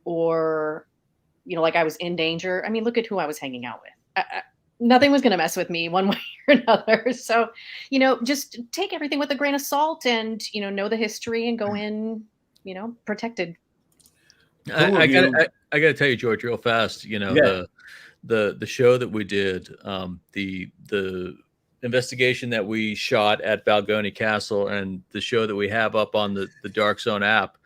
or like I was in danger. I mean, look at who I was hanging out with. Nothing was going to mess with me one way or another. So, just take everything with a grain of salt, and, know the history, and go in, protected. I gotta tell you, George, real fast, the show that we did, the investigation that we shot at Balgonie Castle, and the show that we have up on the Dark Zone app,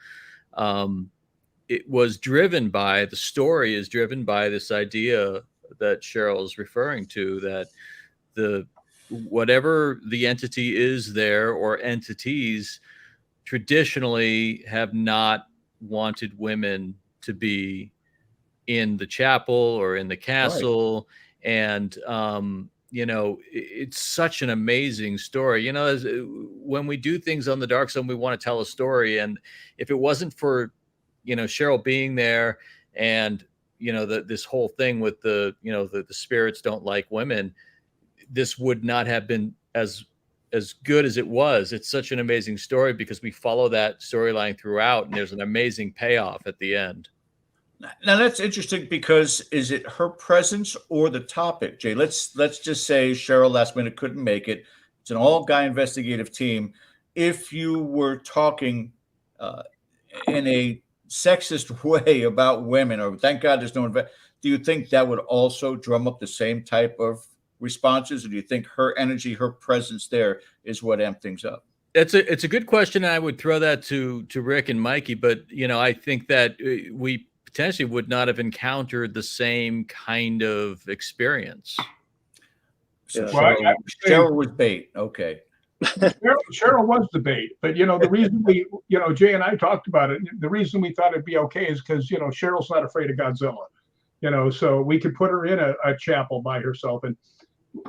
it was driven by, the story is driven by this idea that Cheryl is referring to, that whatever the entity is there, or entities, traditionally have not wanted women to be in the chapel or in the castle. Right. And it's such an amazing story. When we do things on the Dark Zone, we want to tell a story, and if it wasn't for Cheryl being there, and this whole thing with the spirits don't like women, this would not have been as good as it was. It's such an amazing story because we follow that storyline throughout, and there's an amazing payoff at the end. Now that's interesting, because is it her presence or the topic, Jay? Let's just say Cheryl last minute couldn't make it. It's an all-guy investigative team. If you were talking in a sexist way about women, or thank God there's no Do you think that would also drum up the same type of responses, or do you think her energy, her presence there is what amped things up? It's a good question. I would throw that to Rick and Mikey, but I think that we potentially would not have encountered the same kind of experience. So Cheryl was bait. Okay. Cheryl was the bait, but the reason we, Jay and I talked about it. The reason we thought it'd be okay is because Cheryl's not afraid of Godzilla, so we could put her in a chapel by herself. And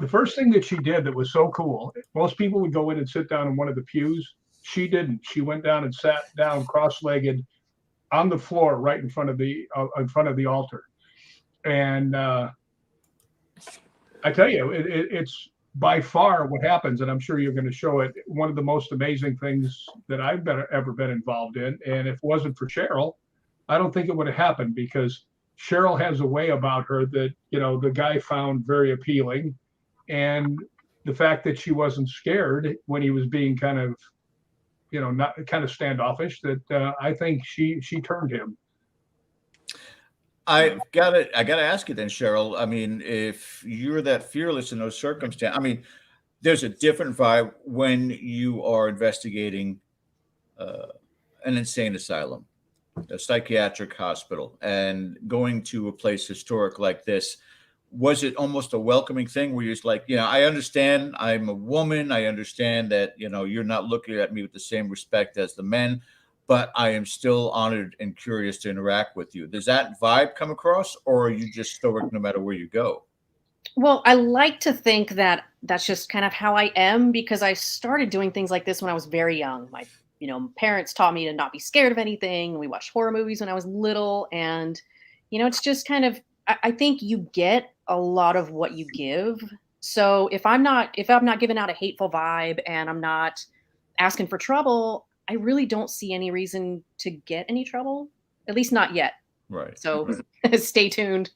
the first thing that she did that was so cool, most people would go in and sit down in one of the pews. She didn't. She went down and sat down cross-legged on the floor right in front of the altar. And I tell you, it's by far what happens, and I'm sure you're going to show it, one of the most amazing things that I've ever been involved in. And if it wasn't for Cheryl, I don't think it would have happened, because Cheryl has a way about her that, the guy found very appealing. And the fact that she wasn't scared when he was being kind of, not kind of standoffish, that I think she turned him. I gotta ask you then, Cheryl. I mean, if you're that fearless in those circumstances, I mean, there's a different vibe when you are investigating an insane asylum, a psychiatric hospital, and going to a place historic like this. Was it almost a welcoming thing where you're just like, I understand I'm a woman. I understand that, you're not looking at me with the same respect as the men, but I am still honored and curious to interact with you. Does that vibe come across, or are you just stoic no matter where you go? Well, I like to think that that's just kind of how I am, because I started doing things like this when I was very young. My, parents taught me to not be scared of anything. We watched horror movies when I was little, and, it's just kind of, I think you get a lot of what you give. So if I'm not giving out a hateful vibe and I'm not asking for trouble, I really don't see any reason to get any trouble, at least not yet. Right. So stay tuned.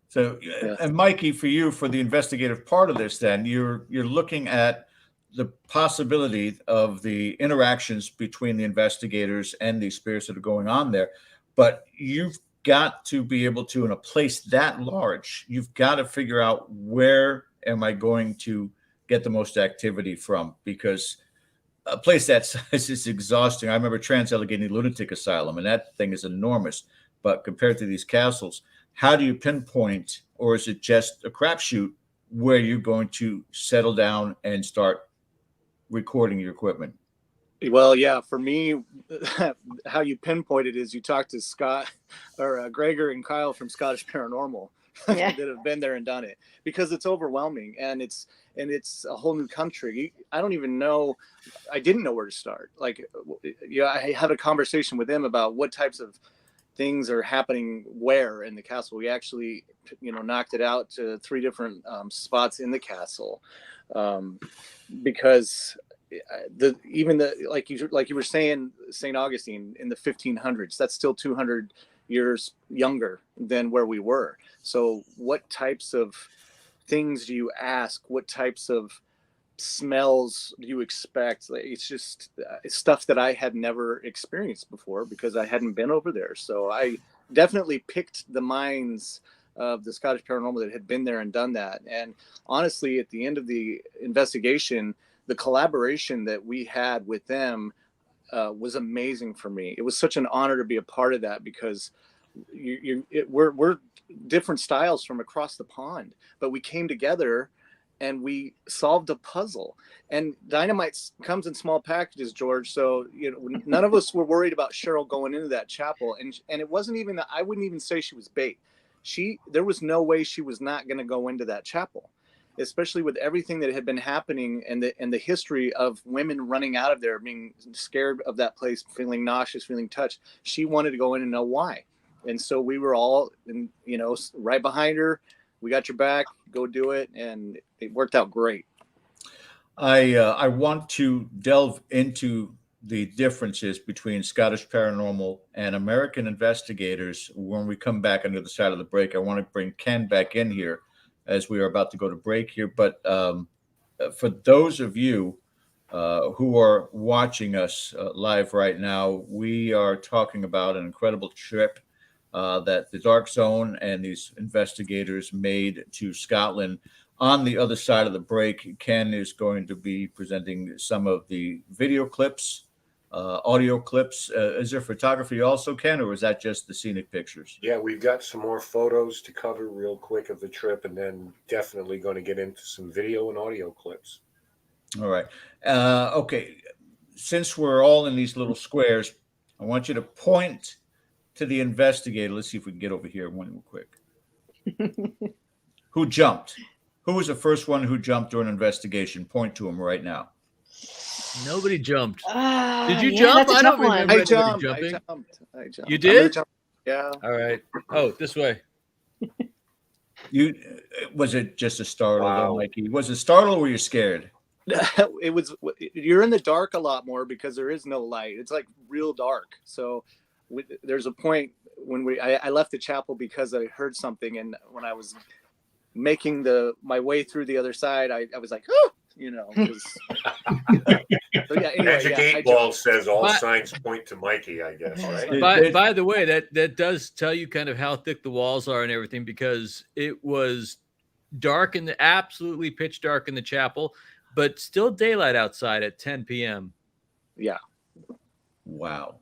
So, and Mikey, for you, for the investigative part of this, then you're looking at the possibility of the interactions between the investigators and the spirits that are going on there, but you've got to be able to, in a place that large, you've got to figure out, where am I going to get the most activity from? Because a place that size is exhausting. I remember Trans-Allegheny Lunatic Asylum, and that thing is enormous. But compared to these castles, how do you pinpoint, or is it just a crapshoot, where you're going to settle down and start recording your equipment? Well, yeah, for me, how you pinpoint it is you talk to Scott or Gregor and Kyle from Scottish Paranormal that have been there and done it, because it's overwhelming, and it's a whole new country. I don't even know. I didn't know where to start. Like, I had a conversation with them about what types of things are happening where in the castle. We actually, knocked it out to 3 different spots in the castle, because like you were saying, St. Augustine in the 1500s, that's still 200 years younger than where we were. So what types of things do you ask? What types of smells do you expect? It's just it's stuff that I had never experienced before, because I hadn't been over there. So I definitely picked the minds of the Scottish Paranormal that had been there and done that. And honestly, at the end of the investigation, the collaboration that we had with them was amazing for me. It was such an honor to be a part of that, because we're different styles from across the pond, but we came together and we solved a puzzle. And dynamite comes in small packages, George. So none of us were worried about Cheryl going into that chapel, and it wasn't even that. I wouldn't even say she was bait. There was no way she was not going to go into that chapel, especially with everything that had been happening, and the history of women running out of there, being scared of that place, feeling nauseous, feeling touched. She wanted to go in and know why. And so we were all, right behind her. We got your back, go do it. And it worked out great. I want to delve into the differences between Scottish Paranormal and American investigators when we come back on the other side of the break. I want to bring Ken back in here as we are about to go to break here. But for those of you who are watching us live right now, we are talking about an incredible trip that the Dark Zone and these investigators made to Scotland. On the other side of the break, Ken is going to be presenting some of the video clips, audio clips. Is there photography also, Ken, or is that just the scenic pictures? Yeah, we've got some more photos to cover real quick of the trip, and then definitely going to get into some video and audio clips. All right. Okay. Since we're all in these little squares, I want you to point to the investigator. Let's see if we can get over here one real quick. Who jumped? Who was the first one who jumped during an investigation? Point to him right now. Nobody jumped. Did you Yeah, jump? that's a I tough don't remember one. I jumped. jumping. I jumped. You did? Yeah. All right. Oh, this way. Was it just a startle, Wow. though, Mikey? Was it startle or were you scared? It was. You're in the dark a lot more because there is no light. It's like real dark. So there's a point when I left the chapel because I heard something, and when I was making my way through the other side, I was like, oh, you know. So yeah, anyway, Magic yeah, 8 I Ball jumped. says all But- signs point to Mikey, I guess, right? By the way, that does tell you kind of how thick the walls are and everything, because it was dark absolutely pitch dark in the chapel, but still daylight outside at 10 p.m. Yeah. Wow.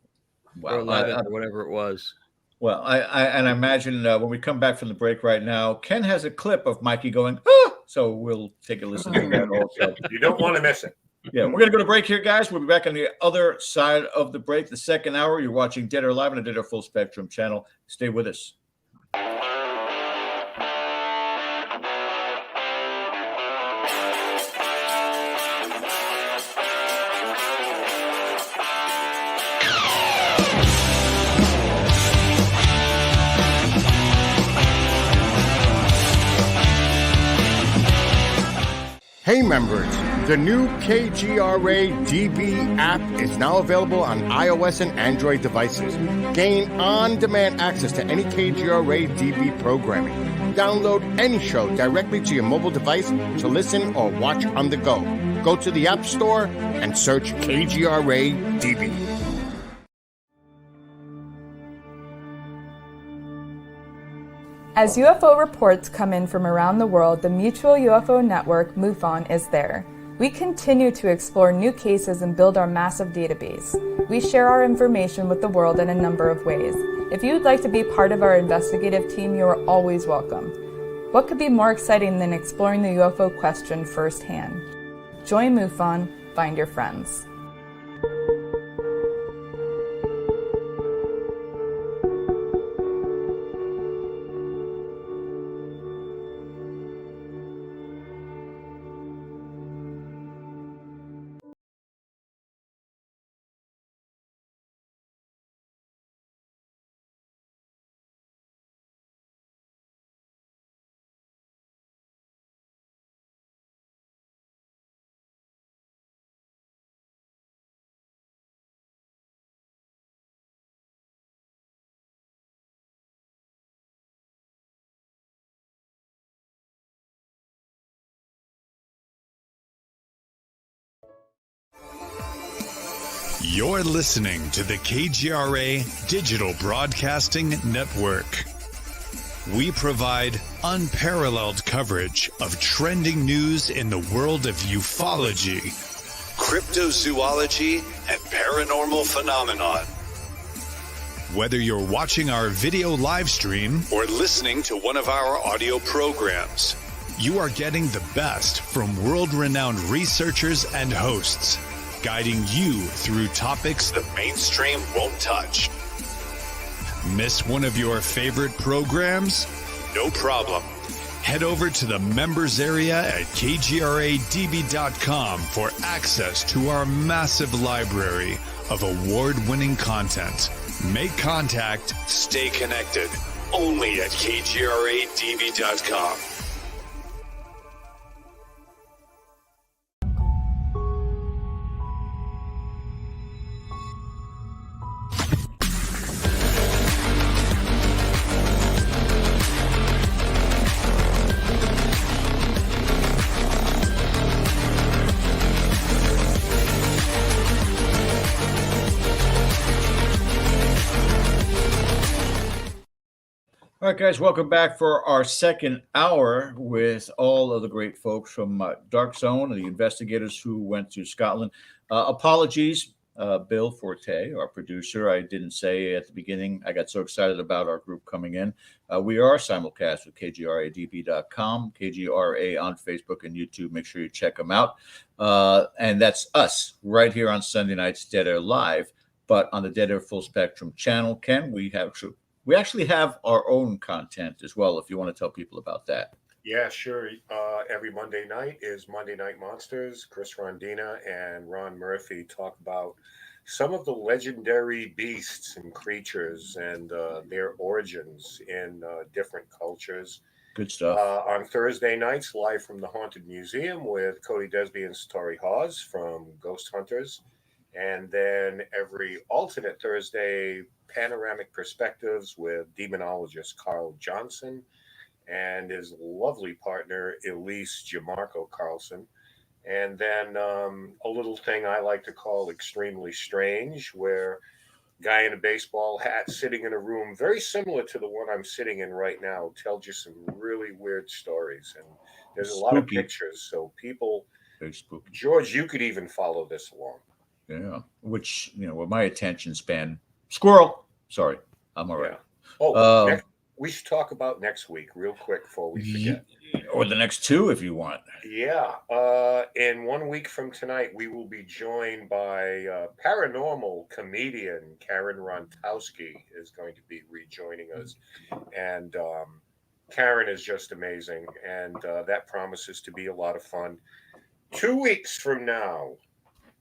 or 11 or whatever it was. Well, I imagine when we come back from the break right now, Ken has a clip of Mikey going, ah! So we'll take a listen to that also. You don't want to miss it. Yeah, we're going to go to break here, guys. We'll be back on the other side of the break, the second hour. You're watching Dead or Alive on the Dead or Full Spectrum channel. Stay with us. Hey members, the new KGRA DB app is now available on iOS and Android devices. Gain on-demand access to any KGRA DB programming. Download any show directly to your mobile device to listen or watch on the go. Go to the App Store and search KGRA DB. As UFO reports come in from around the world, the Mutual UFO Network, MUFON, is there. We continue to explore new cases and build our massive database. We share our information with the world in a number of ways. If you would like to be part of our investigative team, you are always welcome. What could be more exciting than exploring the UFO question firsthand? Join MUFON, find your friends. You're listening to the KGRA Digital Broadcasting Network. We provide unparalleled coverage of trending news in the world of ufology, cryptozoology, and paranormal phenomenon. Whether you're watching our video live stream or listening to one of our audio programs, you are getting the best from world-renowned researchers and hosts, guiding you through topics the mainstream won't touch. Miss one of your favorite programs? No problem. Head over to the members area at kgradb.com for access to our massive library of award-winning content. Make contact, stay connected. Only at kgradb.com. All right, guys, welcome back for our second hour with all of the great folks from Dark Zone and the investigators who went to Scotland. Apologies, Bill Forte, our producer. I didn't say at the beginning. I got so excited about our group coming in. We are simulcast with KGRADB.com, KGRA on Facebook and YouTube. Make sure you check them out. And that's us right here on Sunday nights, Dead Air Live. But on the Dead Air Full Spectrum channel, Ken, we actually have our own content as well, if you want to tell people about that. Yeah, sure. Every Monday night is Monday Night Monsters. Chris Rondina and Ron Murphy talk about some of the legendary beasts and creatures and their origins in different cultures. Good stuff. On Thursday nights, live from the Haunted Museum with Cody Desby and Satori Hawes from Ghost Hunters. And then every alternate Thursday, Panoramic Perspectives with demonologist Carl Johnson and his lovely partner, Elise Jamarco Carlson. And then a little thing I like to call Extremely Strange, where a guy in a baseball hat sitting in a room very similar to the one I'm sitting in right now tells you some really weird stories. And there's a lot of pictures. So people, very spooky. George, you could even follow this along. Yeah, which, with my attention span, squirrel. Sorry, I'm all right. Yeah. Oh, we should talk about next week real quick before we forget. Or the next two, if you want. Yeah. In 1 week from tonight, we will be joined by paranormal comedian Karen Rontowski is going to be rejoining us. And Karen is just amazing. And that promises to be a lot of fun. 2 weeks from now,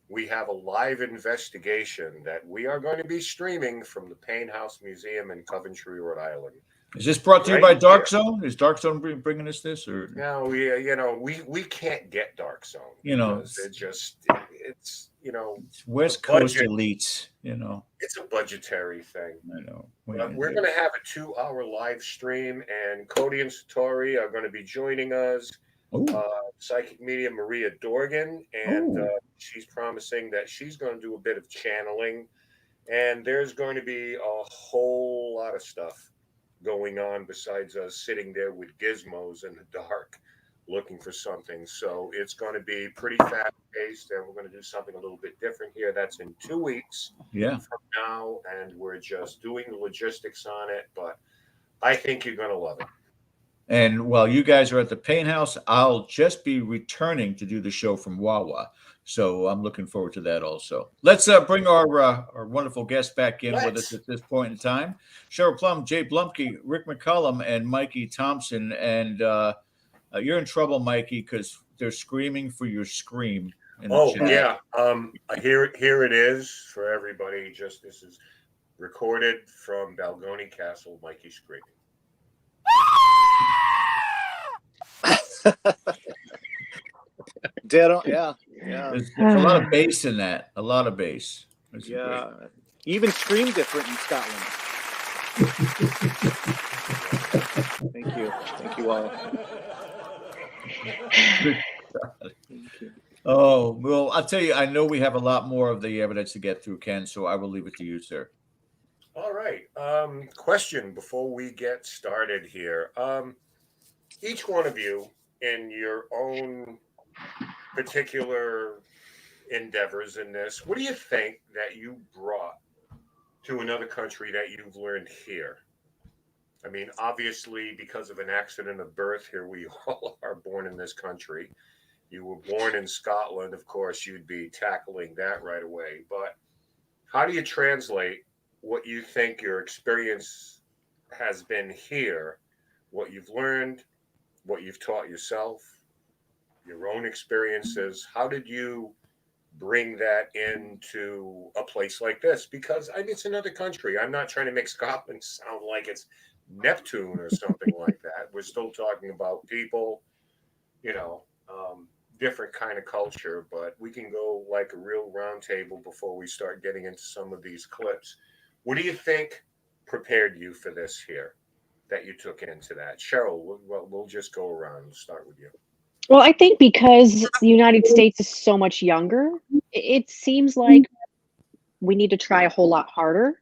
we have a live investigation that we are going to be streaming from the Payne House Museum in Coventry, Rhode Island. Is this brought to you by Dark Zone? Is Dark Zone bringing us this? Or no, we can't get Dark Zone. It's West Coast elites. It's a budgetary thing. I know. We're going to have a 2-hour live stream, and Cody and Satori are going to be joining us. Psychic medium Maria Dorgan, and she's promising that she's going to do a bit of channeling, and there's going to be a whole lot of stuff going on besides us sitting there with gizmos in the dark looking for something. So it's going to be pretty fast-paced, and we're going to do something a little bit different here. That's in 2 weeks from now, and we're just doing the logistics on it, but I think you're going to love it. And while you guys are at the Payne House, I'll just be returning to do the show from Wawa. So I'm looking forward to that also. Let's bring our wonderful guests back in with us at this point in time. Cheryl Plumb, Jay Bluemke, Rick McCallum, and Mikey Thompson. And you're in trouble, Mikey, because they're screaming for your scream. Yeah. Here it is for everybody. This is recorded from Balgony Castle, Mikey screaming. Dead on, yeah. There's a lot of bass in that. A lot of bass. That's You great. even scream different in Scotland. Thank you all. Oh, well, I'll tell you, I know we have a lot more of the evidence to get through, Ken, so I will leave it to you, sir. All right. Question before we get started here. Each one of you, in your own particular endeavors in this, what do you think that you brought to another country that you've learned here? I mean, obviously, because of an accident of birth, here we all are born in this country. You were born in Scotland, of course, you'd be tackling that right away. But how do you translate what you think your experience has been here, what you've learned, what you've taught yourself, your own experiences? How did you bring that into a place like this? Because it's another country. I'm not trying to make Scotland sound like it's Neptune or something like that. We're still talking about people, different kind of culture, but we can go like a real round table before we start getting into some of these clips. What do you think prepared you for this here, that you took into that? Cheryl, we'll just go around and start with you. Well, I think because the United States is so much younger, it seems like we need to try a whole lot harder.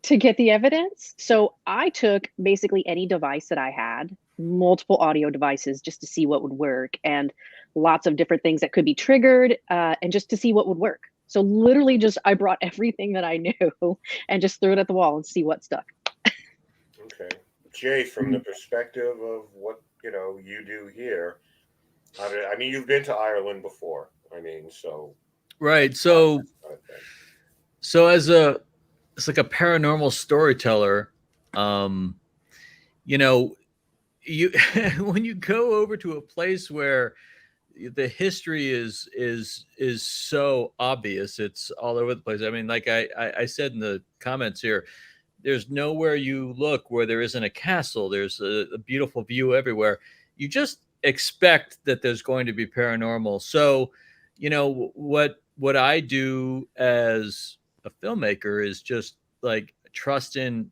to get the evidence. So I took basically any device that I had, multiple audio devices, just to see what would work, and lots of different things that could be triggered, and just to see what would work. So literally just, I brought everything that I knew and just threw it at the wall and see what stuck. Okay. Jay, from the perspective of what, you do here, I mean, you've been to Ireland before. I mean, so. Right. So it's like a paranormal storyteller, you when you go over to a place where the history is so obvious, it's all over the place. I mean, like I said in the comments here, there's nowhere you look where there isn't a castle. There's a beautiful view everywhere. You just expect that there's going to be paranormal. So, what I do as a filmmaker is just like trust in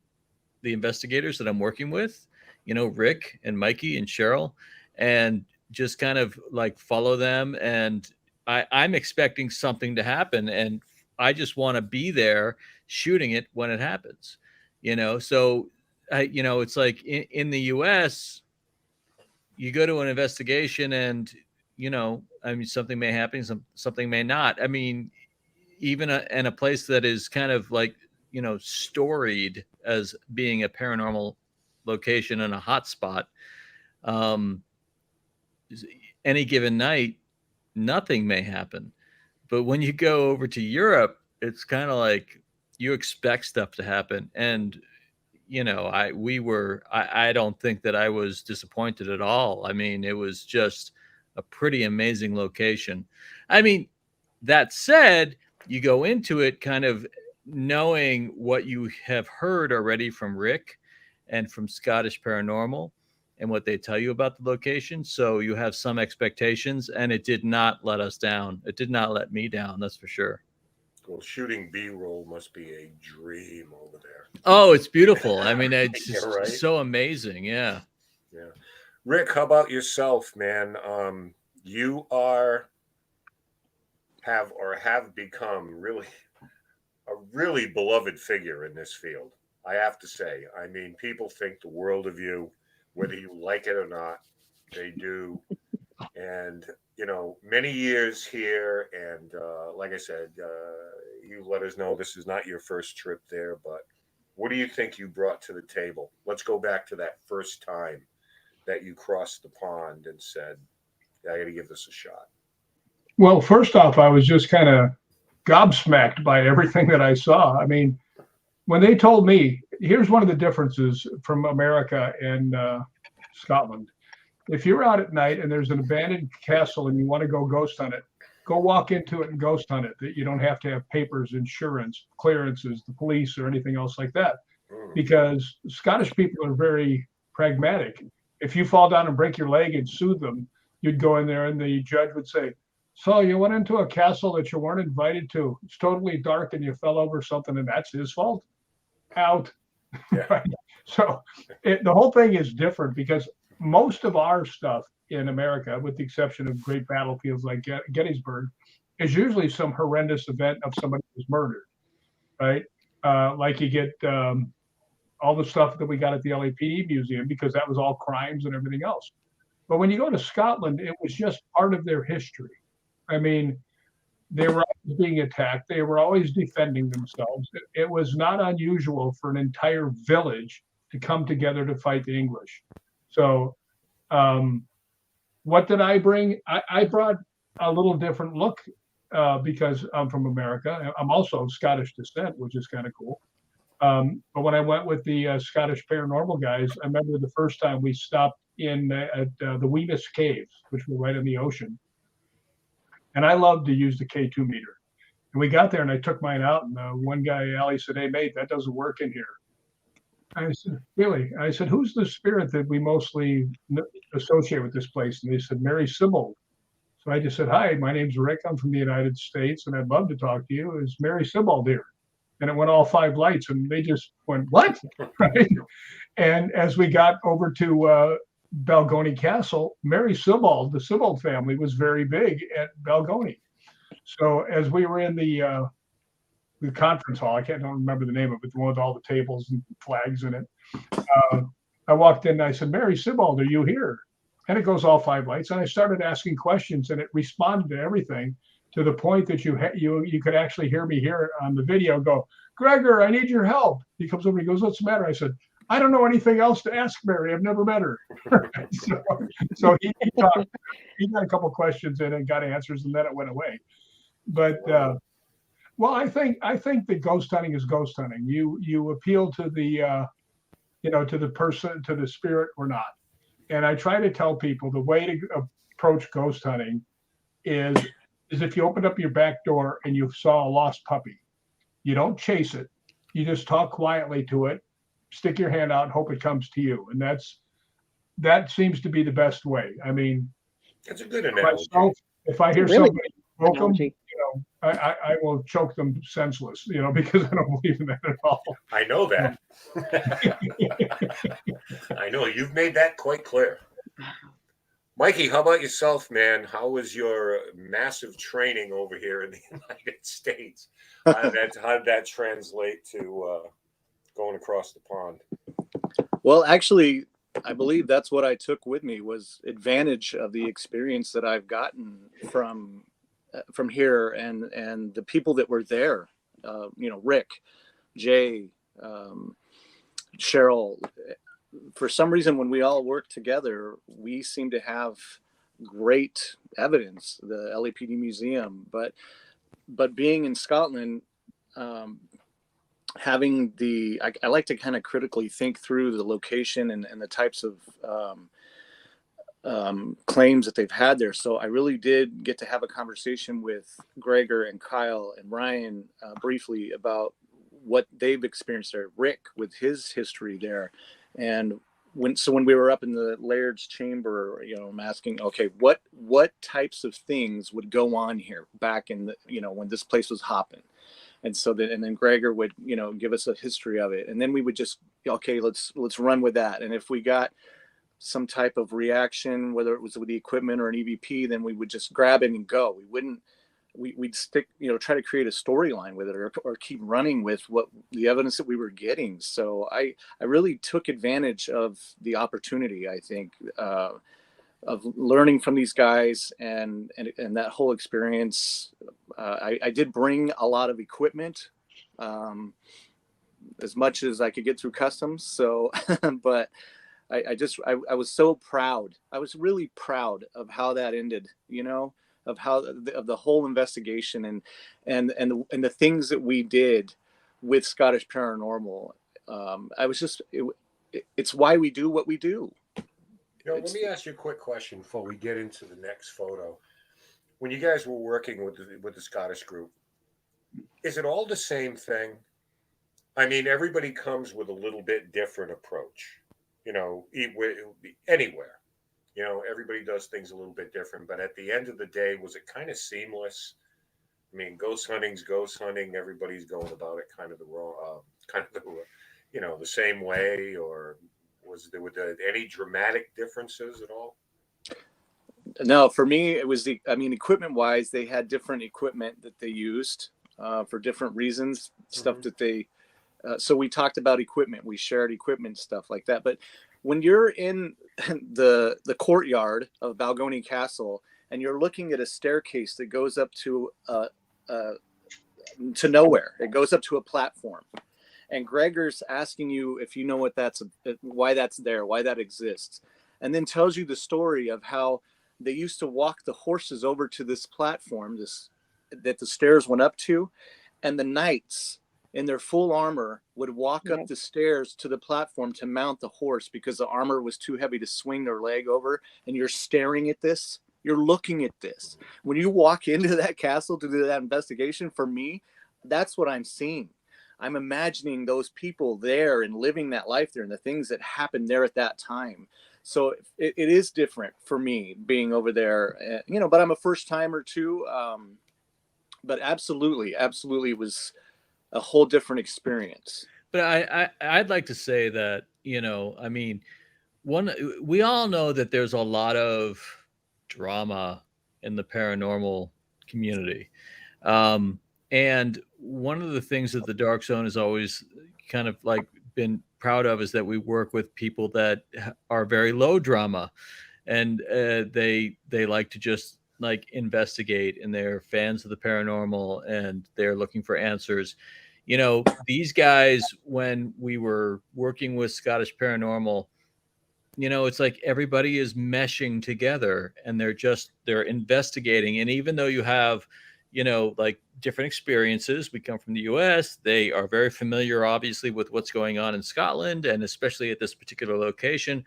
the investigators that I'm working with, Rick and Mikey and Cheryl, and just kind of like follow them. And I'm expecting something to happen, and I just want to be there shooting it when it happens, so it's like in the US, you go to an investigation and, I mean, something may happen, something may not. I mean, even in a place that is kind of like, storied as being a paranormal location and a hot spot, any given night, nothing may happen. But when you go over to Europe, it's kind of like you expect stuff to happen. And, I don't think that I was disappointed at all. I mean, it was just a pretty amazing location. I mean, that said, you go into it kind of knowing what you have heard already from Rick and from Scottish Paranormal and what they tell you about the location. So you have some expectations, and it did not let us down. It did not let me down. That's for sure. Well, shooting B-roll must be a dream over there. Oh, it's beautiful. I mean, it's just right? so amazing. Yeah. Yeah. Rick, how about yourself, man? You have become really a really beloved figure in this field. I have to say. I mean, people think the world of you, whether you like it or not. They do. And, many years here. And like I said, you let us know this is not your first trip there. But what do you think you brought to the table? Let's go back to that first time that you crossed the pond and said, I got to give this a shot. Well, first off, I was just kind of gobsmacked by everything that I saw. I mean, when they told me, here's one of the differences from America and Scotland. If you're out at night and there's an abandoned castle and you want to go ghost hunt it, go walk into it and ghost hunt it. That you don't have to have papers, insurance, clearances, the police, or anything else like that. Because Scottish people are very pragmatic. If you fall down and break your leg and sue them, you'd go in there and the judge would say, so you went into a castle that you weren't invited to. It's totally dark and you fell over something and that's his fault. Out. Yeah. Right? So the whole thing is different because most of our stuff in America, with the exception of great battlefields like Gettysburg, is usually some horrendous event of somebody who's murdered, right? Like you get all the stuff that we got at the LAPD museum because that was all crimes and everything else. But when you go to Scotland, it was just part of their history. I mean, they were always being attacked. They were always defending themselves. It was not unusual for an entire village to come together to fight the English. So what did I bring? I brought a little different look because I'm from America. I'm also of Scottish descent, which is kind of cool. But when I went with the Scottish Paranormal guys, I remember the first time we stopped in at the Wemyss Caves, which were right in the ocean. And I love to use the K2 meter. And we got there and I took mine out and one guy, Ali, said, "Hey, mate, that doesn't work in here." I said, "Really?" I said, "Who's the spirit that we mostly associate with this place?" And they said, "Mary Sibold." So I just said, "Hi, my name's Rick. I'm from the United States and I'd love to talk to you. Is Mary Sibold here?" And it went all 5 lights and they just went, "What?" Right? And as we got over to Balgony Castle, Mary Sibold, the Sibold family, was very big at Balgony. So as we were in the the conference hall. I don't remember the name of it, the one with all the tables and flags in it. I walked in and I said, Mary Sibbald, are you here? And it goes all 5 lights. And I started asking questions and it responded to everything, to the point that you could actually hear me here on the video go, Gregor, I need your help. He comes over and he goes, what's the matter? I said, I don't know anything else to ask Mary. I've never met her. so he talked. He got a couple questions in and got answers, and then it went away. But well, I think that ghost hunting is ghost hunting. You appeal to the to the person, to the spirit or not. And I try to tell people the way to approach ghost hunting is if you opened up your back door and you saw a lost puppy, you don't chase it. You just talk quietly to it, stick your hand out and hope it comes to you. And that seems to be the best way. I mean, that's a good analogy. If I hear somebody choke them, I will choke them senseless, because I don't believe in that at all. I know that. I know you've made that quite clear. Mikey, how about yourself, man? How was your massive training over here in the United States? How did that translate to going across the pond? Well, actually, I believe that's what I took with me, was advantage of the experience that I've gotten from here and the people that were there. Rick, Jay, Cheryl. For some reason, when we all work together, we seem to have great evidence. The LAPD museum, but being in Scotland, having I like to kind of critically think through the location and the types of claims that they've had there. So I really did get to have a conversation with Gregor and Kyle and Ryan briefly about what they've experienced there. Rick with his history there. And when we were up in the Laird's chamber, I'm asking, okay, what types of things would go on here back in the, when this place was hopping? And so then Gregor would, give us a history of it. And then we would just, okay, let's run with that. And if we got some type of reaction, whether it was with the equipment or an EVP, then we would just grab it and go. We'd stick, try to create a storyline with it or keep running with what the evidence that we were getting. So I really took advantage of the opportunity, I think, of learning from these guys and that whole experience. I did bring a lot of equipment, as much as I could get through customs. So, but I was so proud. I was really proud of how that ended, of the whole investigation and the things that we did with Scottish Paranormal. It's why we do what we do. Let me ask you a quick question before we get into the next photo. When you guys were working with the Scottish group, is it all the same thing? I mean, everybody comes with a little bit different approach, anywhere. Everybody does things a little bit different, but at the end of the day, was it kind of seamless? I mean, ghost hunting's ghost hunting. Everybody's going about it kind of the same way, or were there any dramatic differences at all? No, for me, it was equipment wise, they had different equipment that they used for different reasons, stuff that they, so we talked about equipment, we shared equipment, stuff like that. But when you're in the courtyard of Balgony Castle and you're looking at a staircase that goes up to nowhere, it goes up to a platform, and Gregor's asking you if you know why that's there, why that exists, and then tells you the story of how they used to walk the horses over to this platform, that the stairs went up to, and the knights in their full armor would walk up the stairs to the platform to mount the horse because the armor was too heavy to swing their leg over. And you're staring at this, you're looking at this. When you walk into that castle to do that investigation, for me, that's what I'm seeing. I'm imagining those people there and living that life there and the things that happened there at that time. So it is different for me being over there, but I'm a first timer too. But absolutely it was a whole different experience. But I'd like to say that, we all know that there's a lot of drama in the paranormal community. And one of the things that the Dark Zone has always kind of like been proud of is that we work with people that are very low drama, and they like to just like investigate, and they're fans of the paranormal, and they're looking for answers. You know, these guys, when we were working with Scottish Paranormal, you know, it's like everybody is meshing together, and they're investigating. And even though you have, you know, like different experiences, we come from the US, they are very familiar, obviously, with what's going on in Scotland, and especially at this particular location.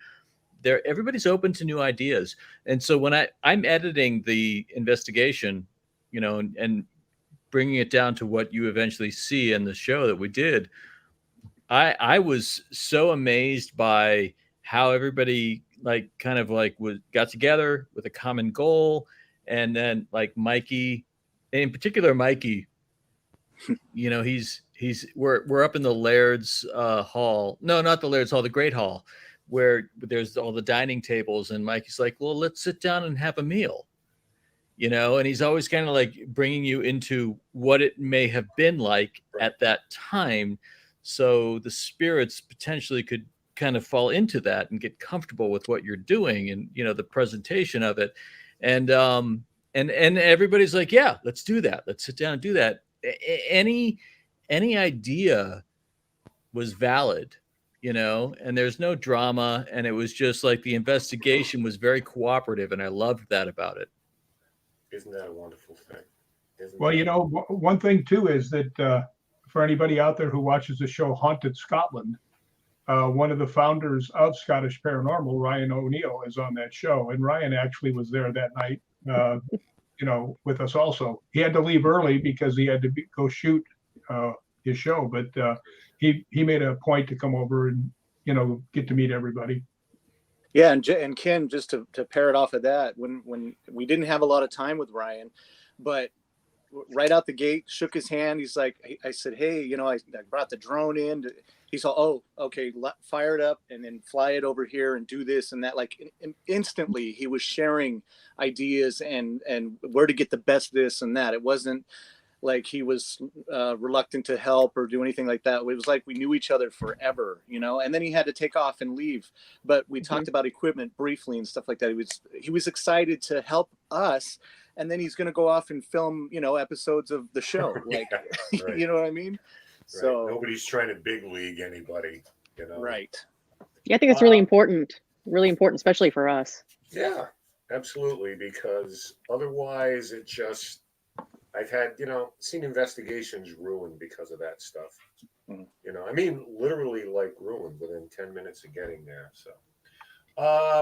Everybody's open to new ideas. And so when I'm editing the investigation, you know, and bringing it down to what you eventually see in the show that we did, I was so amazed by how everybody like kind of like got together with a common goal. And then like Mikey, in particular Mikey, you know, we're up in the Laird's hall. No, not the Laird's hall, the Great Hall, where there's all the dining tables, and Mikey's like, well, let's sit down and have a meal, you know. And he's always kind of like bringing you into what it may have been like at that time, so the spirits potentially could kind of fall into that and get comfortable with what you're doing, and, you know, the presentation of it. And everybody's like, yeah, let's do that, let's sit down and do that. Any idea was valid, you know, and there's no drama, and it was just like the investigation was very cooperative, and I loved that about it. Isn't that a wonderful thing? Well, you know, one thing too is that for anybody out there who watches the show Haunted Scotland, one of the founders of Scottish Paranormal, Ryan O'Neill, is on that show, and Ryan actually was there that night, you know, with us also. He had to leave early because he had to go shoot his show, but he made a point to come over and, you know, get to meet everybody. Yeah, and Ken, just to pair it off of that, when we didn't have a lot of time with Ryan, but right out the gate, shook his hand. He's like, I said, hey, you know, I brought the drone in. He saw, oh, okay, fire it up and then fly it over here and do this and that. Like instantly, he was sharing ideas and where to get the best this and that. It wasn't like he was reluctant to help or do anything like that. It was like we knew each other forever, you know. And then he had to take off and leave, but we talked about equipment briefly and stuff like that. He was excited to help us. And then he's going to go off and film, you know, episodes of the show. Like, yeah, right. You know what I mean? Right. So nobody's trying to big league anybody, you know? Right. Yeah, I think that's really important, especially for us. Yeah, absolutely. Because otherwise it just, I've had, you know, seen investigations ruined because of that stuff. Mm-hmm. You know, I mean, literally like ruined within 10 minutes of getting there. So.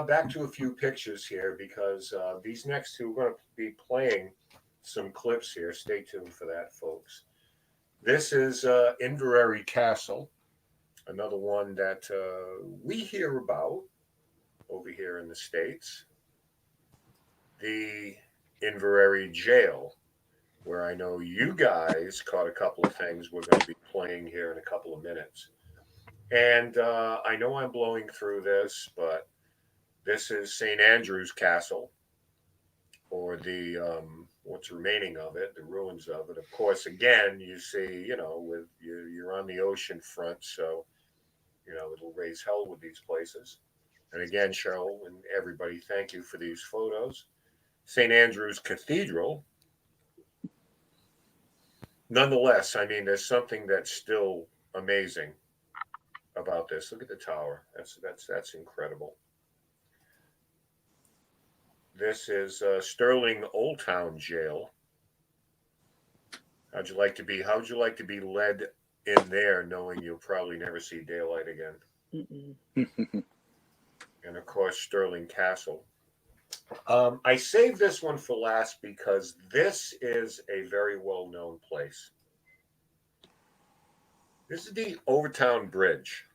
Back to a few pictures here, because these next two, we're going to be playing some clips here. Stay tuned for that, folks. This is Inverary Castle, another one that we hear about over here in the States. The Inverary Jail, where I know you guys caught a couple of things we're going to be playing here in a couple of minutes. And I know I'm blowing through this, but this is St. Andrew's Castle, or the what's remaining of it, the ruins of it. Of course, again, you see, you know, with you're on the ocean front, so, you know, it'll raise hell with these places. And again, Cheryl and everybody, thank you for these photos. St. Andrew's Cathedral. Nonetheless, I mean, there's something that's still amazing about this. Look at the tower. That's incredible. This is Sterling Old Town Jail. How'd you like to be led in there, knowing you'll probably never see daylight again? And of course, Stirling Castle. I saved this one for last because this is a very well-known place. This is the Overtown Bridge,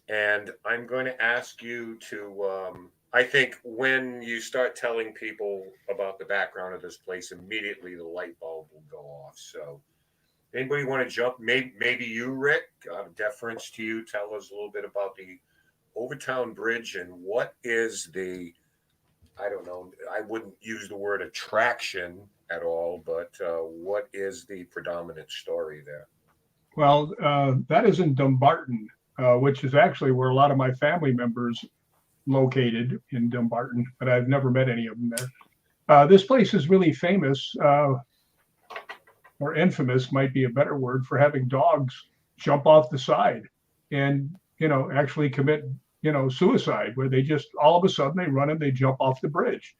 and I'm going to ask you to. I think when you start telling people about the background of this place, immediately the light bulb will go off. So anybody want to jump? Maybe you, Rick, deference to you. Tell us a little bit about the Overtown Bridge and what is the, I don't know, I wouldn't use the word attraction, at all, but what is the predominant story there? Well, that is in Dumbarton, which is actually where a lot of my family members located in Dumbarton, but I've never met any of them there. This place is really famous, or infamous might be a better word, for having dogs jump off the side and, actually commit, suicide, where they just all of a sudden they run and they jump off the bridge.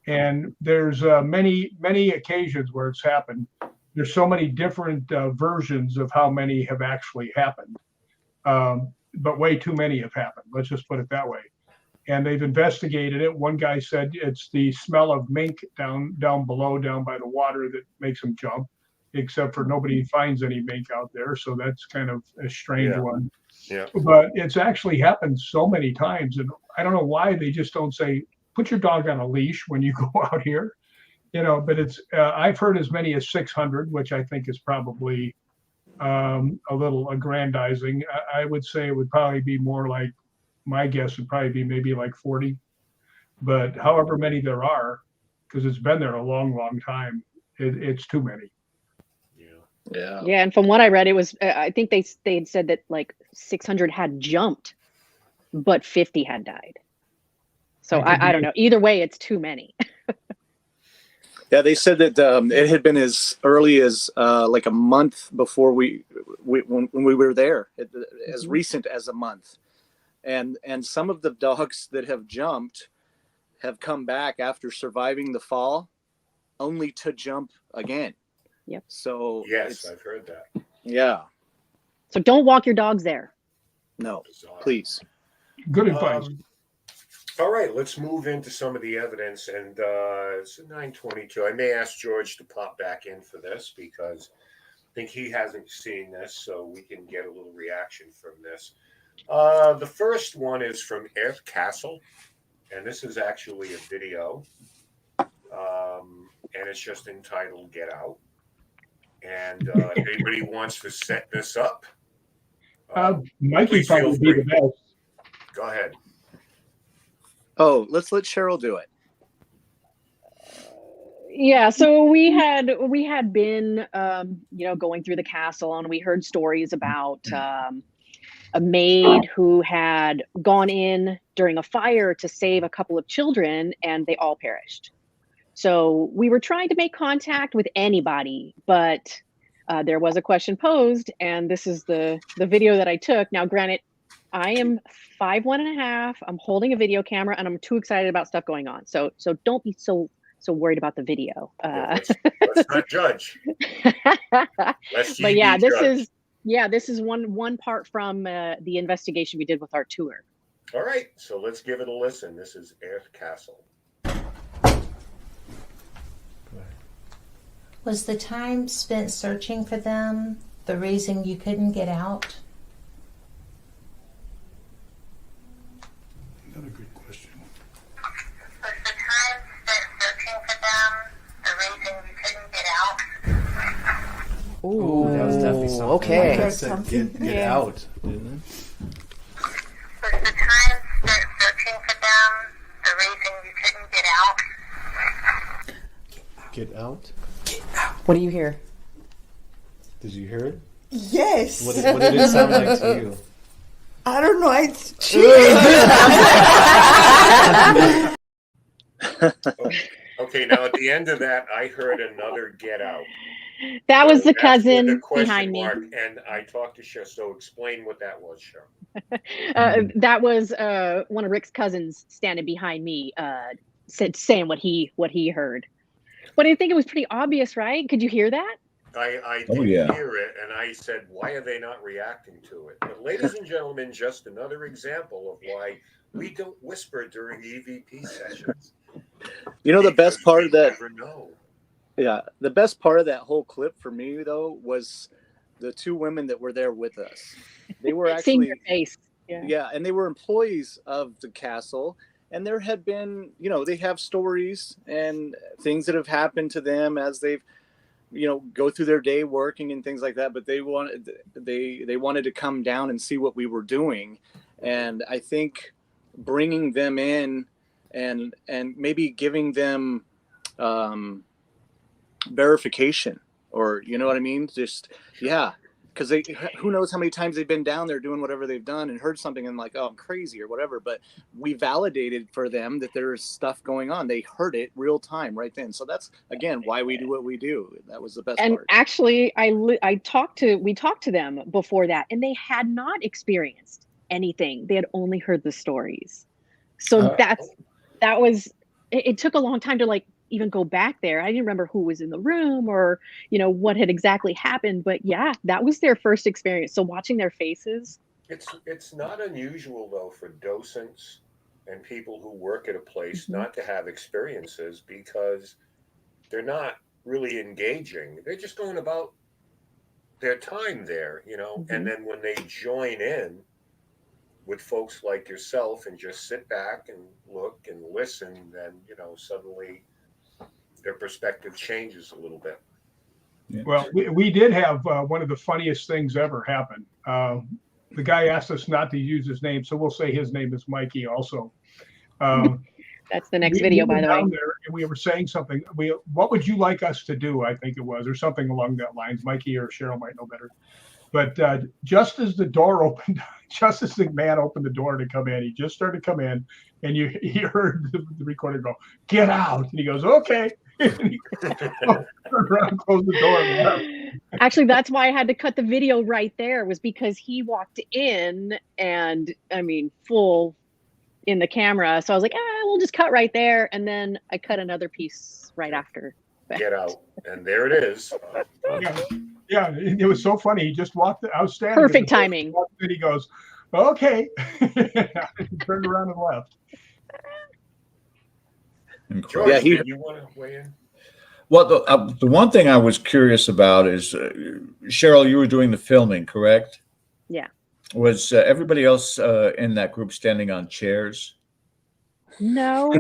And there's many occasions where it's happened. There's so many different versions of how many have actually happened, but way too many have happened. Let's just put it that way. And they've investigated it. One guy said it's the smell of mink down below, down by the water, that makes them jump, except for nobody finds any mink out there. So that's kind of a strange one. Yeah. But it's actually happened so many times. And I don't know why they just don't say, put your dog on a leash when you go out here. But it's, I've heard as many as 600, which I think is probably a little aggrandizing. I would say it would probably be more like, my guess would probably be maybe like 40, but however many there are, because it's been there a long, long time, it's too many. Yeah. Yeah, and from what I read, it was I think they had said that like 600 had jumped, but 50 had died. So I don't know. Either way, it's too many. Yeah, they said that it had been as early as like a month before when we were there, as recent as a month. And some of the dogs that have jumped have come back after surviving the fall, only to jump again. Yep. So yes, I've heard that. Yeah. So don't walk your dogs there. No, please. Good advice. All right, let's move into some of the evidence. And it's 9:22. I may ask George to pop back in for this because I think he hasn't seen this, so we can get a little reaction from this. The first one is from Earth Castle, and this is actually a video, and it's just entitled "Get Out." And if anybody wants to set this up, Mikey probably be the best. Go ahead. Oh, let's let Cheryl do it. Yeah, so we had been going through the castle, and we heard stories about a maid who had gone in during a fire to save a couple of children, and they all perished. So we were trying to make contact with anybody, but there was a question posed, and this is the video that I took. Now, granted, I am 5'1.5". I'm holding a video camera, and I'm too excited about stuff going on. So don't be so worried about the video. Let's not judge. But yeah, this is one part from the investigation we did with our tour. All right, so let's give it a listen. This is Earth Castle. Was the time spent searching for them the reason you couldn't get out? Another good question. Was the time spent searching for them the reason you couldn't get out? Ooh, that was definitely something. Okay. Like I said, get out, didn't it? Was the time spent searching for them the reason you couldn't get out? Get out? What do you hear? Did you hear it? Yes. What did it sound like to you? I don't know. Okay, now at the end of that, I heard another "Get Out." That was the That's cousin with a question behind me. mark, and I talked to Cheryl. So explain what that was, Cheryl. That was one of Rick's cousins standing behind me, saying what he heard. But I think it was pretty obvious, right? Could you hear that? I did hear it, and I said, why are they not reacting to it? But ladies and gentlemen, just another example of why we don't whisper during EVP sessions. The best part of that. Never know. Yeah, the best part of that whole clip for me, though, was the two women that were there with us. They were actually seeing your face. Yeah, and they were employees of the castle. And there had been, they have stories and things that have happened to them as they've, go through their day working and things like that. But they wanted to come down and see what we were doing. And I think bringing them in and maybe giving them verification, or you know what I mean? Just because who knows how many times they've been down there doing whatever they've done and heard something and like, oh, I'm crazy or whatever. But we validated for them that there's stuff going on. They heard it real time right then. So that's again why we do what we do. That was the best and part. Actually, we talked to them before that, and they had not experienced anything. They had only heard the stories. So that was. It took a long time to like even go back there. I didn't remember who was in the room or, you know, what had exactly happened, but yeah, that was their first experience. So watching their faces. It's not unusual though for docents and people who work at a place not to have experiences because they're not really engaging. They're just going about their time there, you know, and then when they join in with folks like yourself and just sit back and look and listen, then, you know, suddenly their perspective changes a little bit. Yeah. Well, we did have one of the funniest things ever happen. The guy asked us not to use his name, so we'll say his name is Mikey also. That's the next video, by the way. There and we were saying something. What would you like us to do? I think it was, or something along that lines. Mikey or Cheryl might know better. But just as the door opened, just as the man opened the door to come in, he just started to come in, and he heard the recorder go, "Get out!" And he goes, "Okay." And he turned around and closed the door. And left. Actually, that's why I had to cut the video right there, was because he walked in and, I mean, full in the camera. So I was like, we'll just cut right there. And then I cut another piece right after. Get out. And there it is. Yeah, it was so funny. He just walked. I was standing. Perfect timing. And he goes, "Okay." He turned around and left. George, Yeah, you want to weigh in? Well, the one thing I was curious about is, Cheryl, you were doing the filming, correct? Yeah. Was everybody else in that group standing on chairs? No.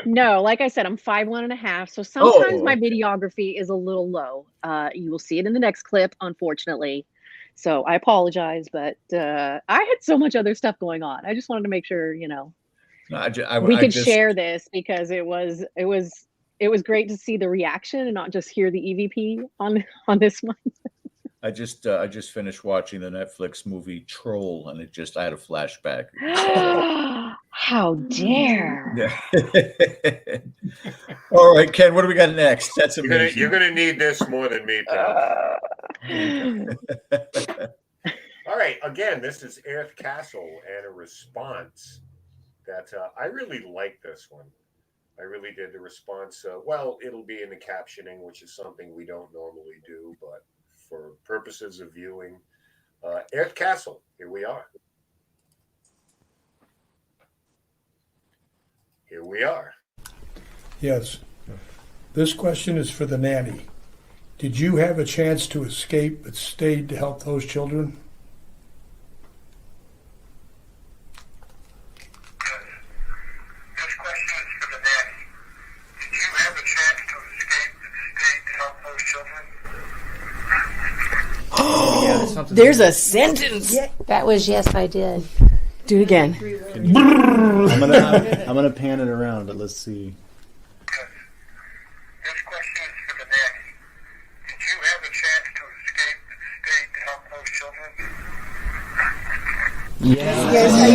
No, like I said, I'm 5'1.5", so sometimes my videography is a little low. You will see it in the next clip, unfortunately. So I apologize, but I had so much other stuff going on. I just wanted to make sure, you know, we could share this, because it was great to see the reaction and not just hear the EVP on this one. I just finished watching the Netflix movie Troll, and I had a flashback. How dare! Yeah. All right, Ken, what do we got next? That's amazing. You're gonna need this more than me, pal. All right, again, this is Earth Castle and a response that I really like this one. I really did. The response, well, it'll be in the captioning, which is something we don't normally do, but for purposes of viewing, Earth Castle, here we are. Here we are. Yes. This question is for the nanny. Did you have a chance to escape but stayed to help those children? This question is for the nanny. Did you have a chance to escape and stay to help those children? Oh, there's a sentence. That was yes, I did. Do it again. I'm gonna pan it around, but let's see. This question is for the nanny. Did you have a chance to escape and stay to help those children?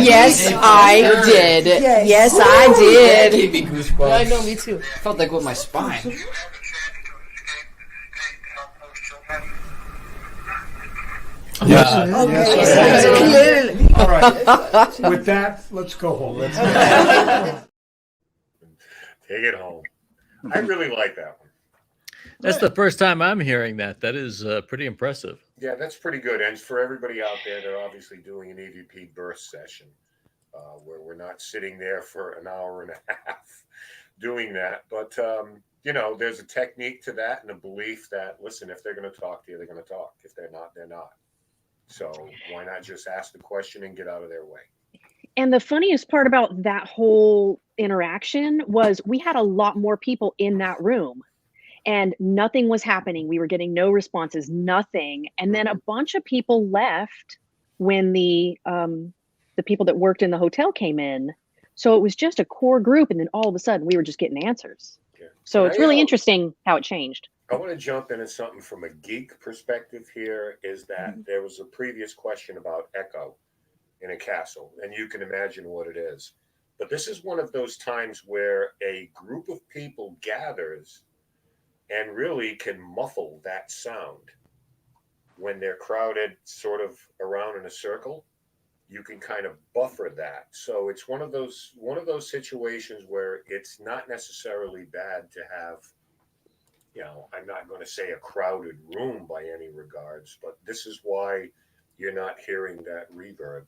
Yes, I did. Yes, I did. That gave me goosebumps. I know, me too. I felt like with my spine. Did you have a chance to escape and stay to help those children? Yes. All right. With that, let's go home. Take it home. I really like that one. That's the first time I'm hearing that. That is pretty impressive. Yeah, that's pretty good. And for everybody out there, they're obviously doing an EVP burst session where we're not sitting there for an hour and a half doing that. But, you know, there's a technique to that and a belief that, listen, if they're going to talk to you, they're going to talk. If they're not, they're not. So why not just ask the question and get out of their way? And the funniest part about that whole interaction was we had a lot more people in that room and nothing was happening. We were getting no responses, nothing. And then a bunch of people left when the people that worked in the hotel came in. So it was just a core group. And then all of a sudden we were just getting answers. Yeah. So it's really interesting how it changed. I want to jump into something from a geek perspective here, is that there was a previous question about echo in a castle, and you can imagine what it is. But this is one of those times where a group of people gathers and really can muffle that sound. When they're crowded sort of around in a circle, you can kind of buffer that. So it's one of those situations where it's not necessarily bad to have, you know, I'm not going to say a crowded room by any regards, but this is why you're not hearing that reverb.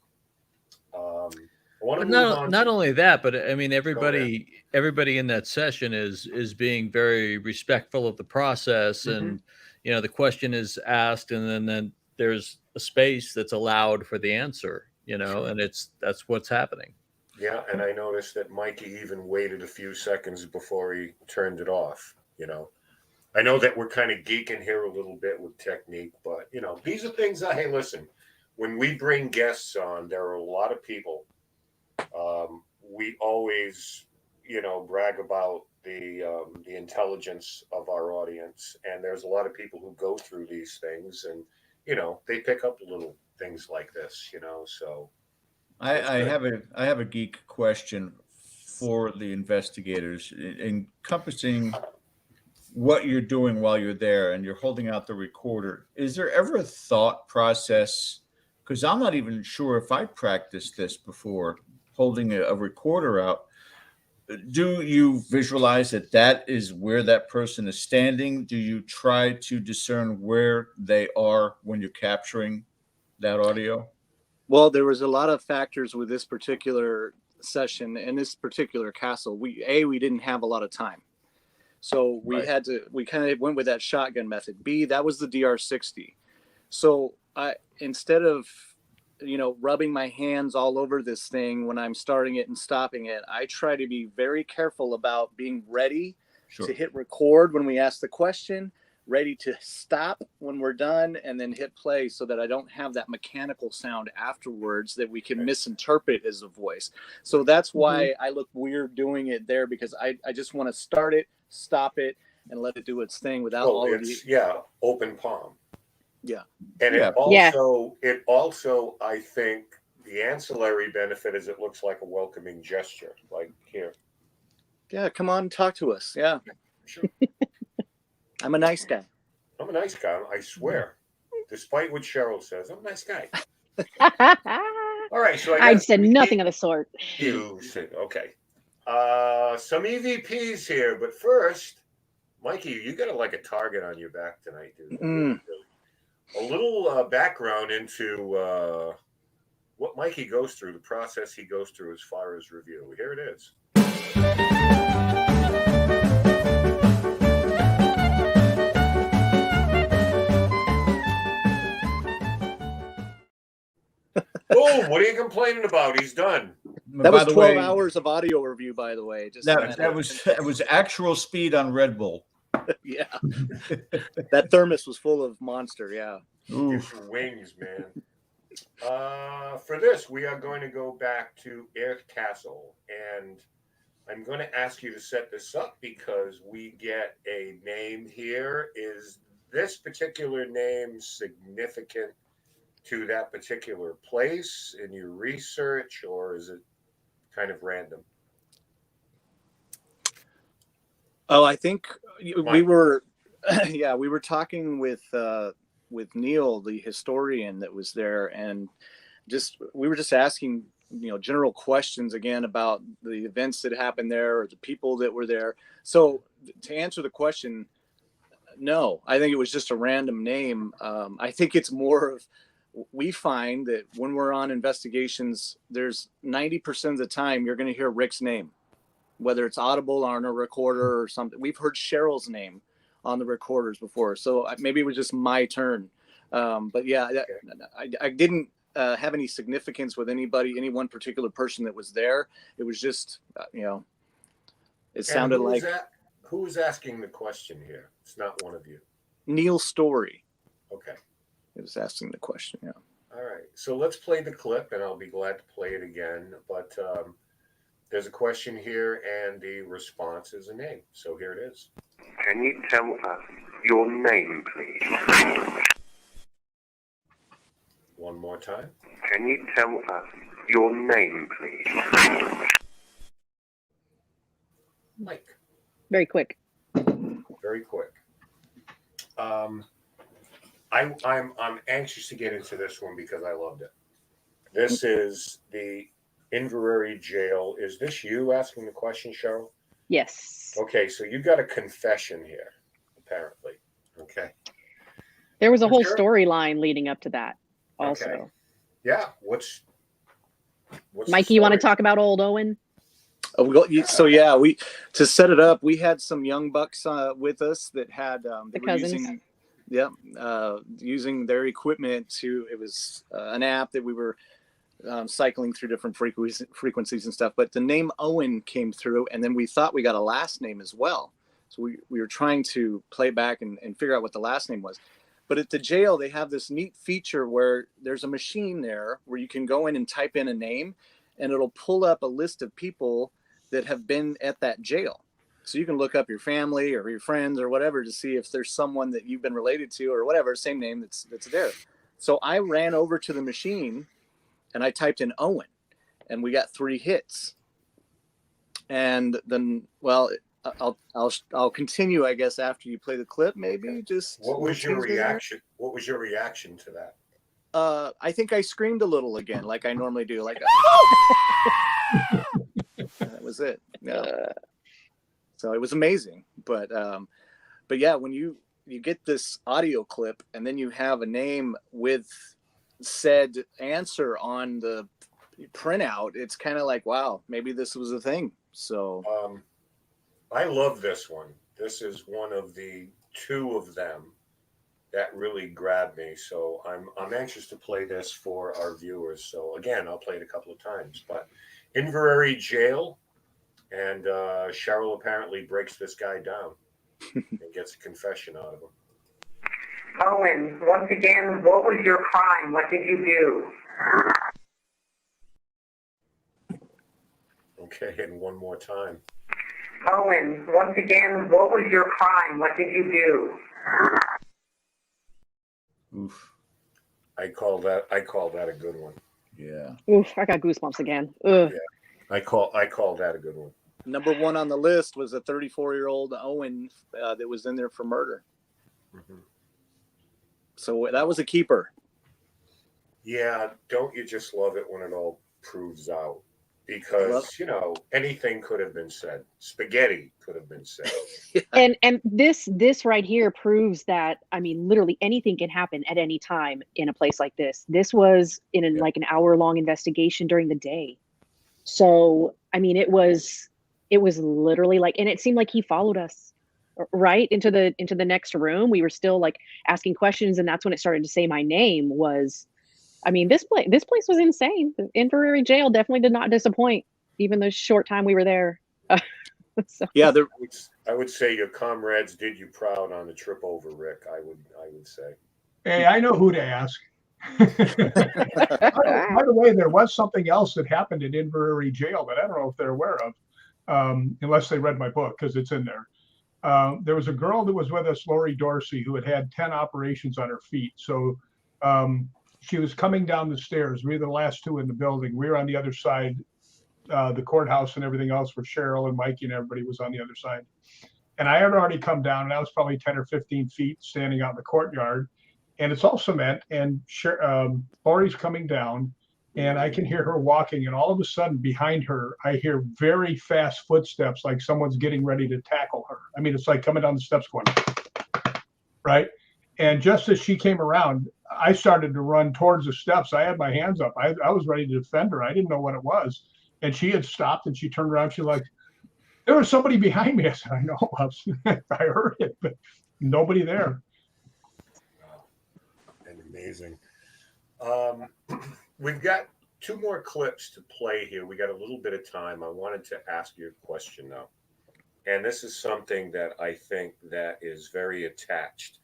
Not only that, but I mean, everybody in that session is being very respectful of the process, and you know, the question is asked, and then there's a space that's allowed for the answer, you know, and that's what's happening. Yeah, and I noticed that Mikey even waited a few seconds before he turned it off. You know, I know that we're kind of geeking here a little bit with technique, but you know, these are things that, hey, listen, when we bring guests on, there are a lot of people. We always, you know, brag about the intelligence of our audience, and there's a lot of people who go through these things, and you know, they pick up little things like this, you know. So I have a geek question for the investigators, encompassing what you're doing while you're there and you're holding out the recorder. Is there ever a thought process? Because I'm not even sure if I practiced this before, holding a recorder out. Do you visualize that is where that person is standing? Do you try to discern where they are when you're capturing that audio? Well, there was a lot of factors with this particular session and this particular castle. We didn't have a lot of time. So we kind of went with that shotgun method. B, that was the DR60. So instead of, you know, rubbing my hands all over this thing when I'm starting it and stopping it, I try to be very careful about being ready to hit record when we ask the question, ready to stop when we're done, and then hit play, so that I don't have that mechanical sound afterwards that we can misinterpret as a voice. So that's why I look weird doing it there, because I just want to start it, stop it, and let it do its thing without all of the open palm. Yeah. And it also, I think the ancillary benefit is it looks like a welcoming gesture, like here. Yeah, come on, talk to us. Yeah. Sure. I'm a nice guy. I'm a nice guy, I swear. Despite what Cheryl says, I'm a nice guy. All right, so I said nothing of the sort. You said, okay. Some EVPs here, but first, Mikey, you got like a target on your back tonight, dude. A little background into what Mikey goes through, the process he goes through as far as review. Here it is. Boom! What are you complaining about? He's done. That was 12 hours of audio review, by the way. Just that was actual speed on Red Bull. Yeah. That thermos was full of Monster. Yeah. Gives you wings, man. For this, we are going to go back to Air Castle, and I'm going to ask you to set this up because we get a name here. Is this particular name significant to that particular place in your research, or is it kind of random? Oh, I think we were, we were talking with Neil, the historian that was there, and we were just asking, you know, general questions again about the events that happened there or the people that were there. So to answer the question, no, I think it was just a random name. I think it's more of, we find that when we're on investigations, there's 90% of the time you're going to hear Rick's name, whether it's audible on a recorder or something. We've heard Cheryl's name on the recorders before, so maybe it was just my turn. But yeah, I didn't have any significance with any one particular person that was there. It was just, you know, it sounded like. Who was asking the question here? It's not one of you. Neil Story. Okay. It was asking the question, yeah. All right. So let's play the clip, and I'll be glad to play it again. But There's a question here, and the response is a name. So here it is. Can you tell us your name, please? One more time. Can you tell us your name, please? Mike. Very quick. Very quick. I'm anxious to get into this one because I loved it. This is the Inverary Jail. Is this you asking the question, Cheryl? Yes. Okay, so you got a confession here, apparently. Okay. There was a whole Sure. storyline leading up to that also. Okay. Yeah. What's Mikey, you want to talk about old Owen? So yeah, we to set it up, we had some young bucks with us that had they The were cousins. using their equipment to. It was an app that we were cycling through different frequencies and stuff. But the name Owen came through, and then we thought we got a last name as well. So we were trying to play back and figure out what the last name was. But at the jail, they have this neat feature where there's a machine there where you can go in and type in a name, and it'll pull up a list of people that have been at that jail. So you can look up your family or your friends or whatever to see if there's someone that you've been related to or whatever, same name that's there. So I ran over to the machine and I typed in Owen, and we got 3 hits. And then, well, I'll continue, I guess, after you play the clip. Maybe just. What was your reaction? What was your reaction to that? I think I screamed a little again, like I normally do. Like, that was it. Yeah. So it was amazing, but yeah, when you get this audio clip and then you have a name with said answer on the printout, it's kind of like, wow, maybe this was a thing. So I love this one. This is one of the 2 of them that really grabbed me. So I'm anxious to play this for our viewers. So again, I'll play it a couple of times. But Inverary Jail, and Cheryl apparently breaks this guy down and gets a confession out of him. Owen, once again, what was your crime? What did you do? Okay, and one more time. Owen, once again, what was your crime? What did you do? Oof. I call that a good one. Yeah. Oof, I got goosebumps again. Ugh. Yeah. I call that a good one. Number 1 on the list was a 34-year-old Owen that was in there for murder. Mm-hmm. So that was a keeper. Yeah, don't you just love it when it all proves out? Because, anything could have been said. Spaghetti could have been said. And this right here proves that, I mean, literally anything can happen at any time in a place like this. This was in like an hour-long investigation during the day. So, I mean, it was literally like, and it seemed like he followed us right into the next room. We were still like asking questions, and that's when it started to say my name. Was, I mean, this place was insane. The Inverary Jail definitely did not disappoint, even the short time we were there. So. Yeah, I would say your comrades did you proud on the trip over, Rick. I would say. Hey, I know who to ask. By the way, there was something else that happened in Inverary Jail that I don't know if they're aware of, unless they read my book, because it's in there. There was a girl that was with us, Lori Dorsey, who had 10 operations on her feet. So she was coming down the stairs. We were the last 2 in the building. We were on the other side, the courthouse and everything else, where Cheryl and Mikey and everybody was on the other side. And I had already come down, and I was probably 10 or 15 feet standing out in the courtyard. And it's all cement, and Lori's coming down, and I can hear her walking, and all of a sudden behind her, I hear very fast footsteps, like someone's getting ready to tackle her. I mean, it's like coming down the steps going, right? And just as she came around, I started to run towards the steps. I had my hands up. I was ready to defend her. I didn't know what it was. And she had stopped, and she turned around. She's like, there was somebody behind me. I said, I know. I heard it, but nobody there. Amazing. We've got 2 more clips to play here. We got a little bit of time. I wanted to ask you a question now. And this is something that I think that is very attached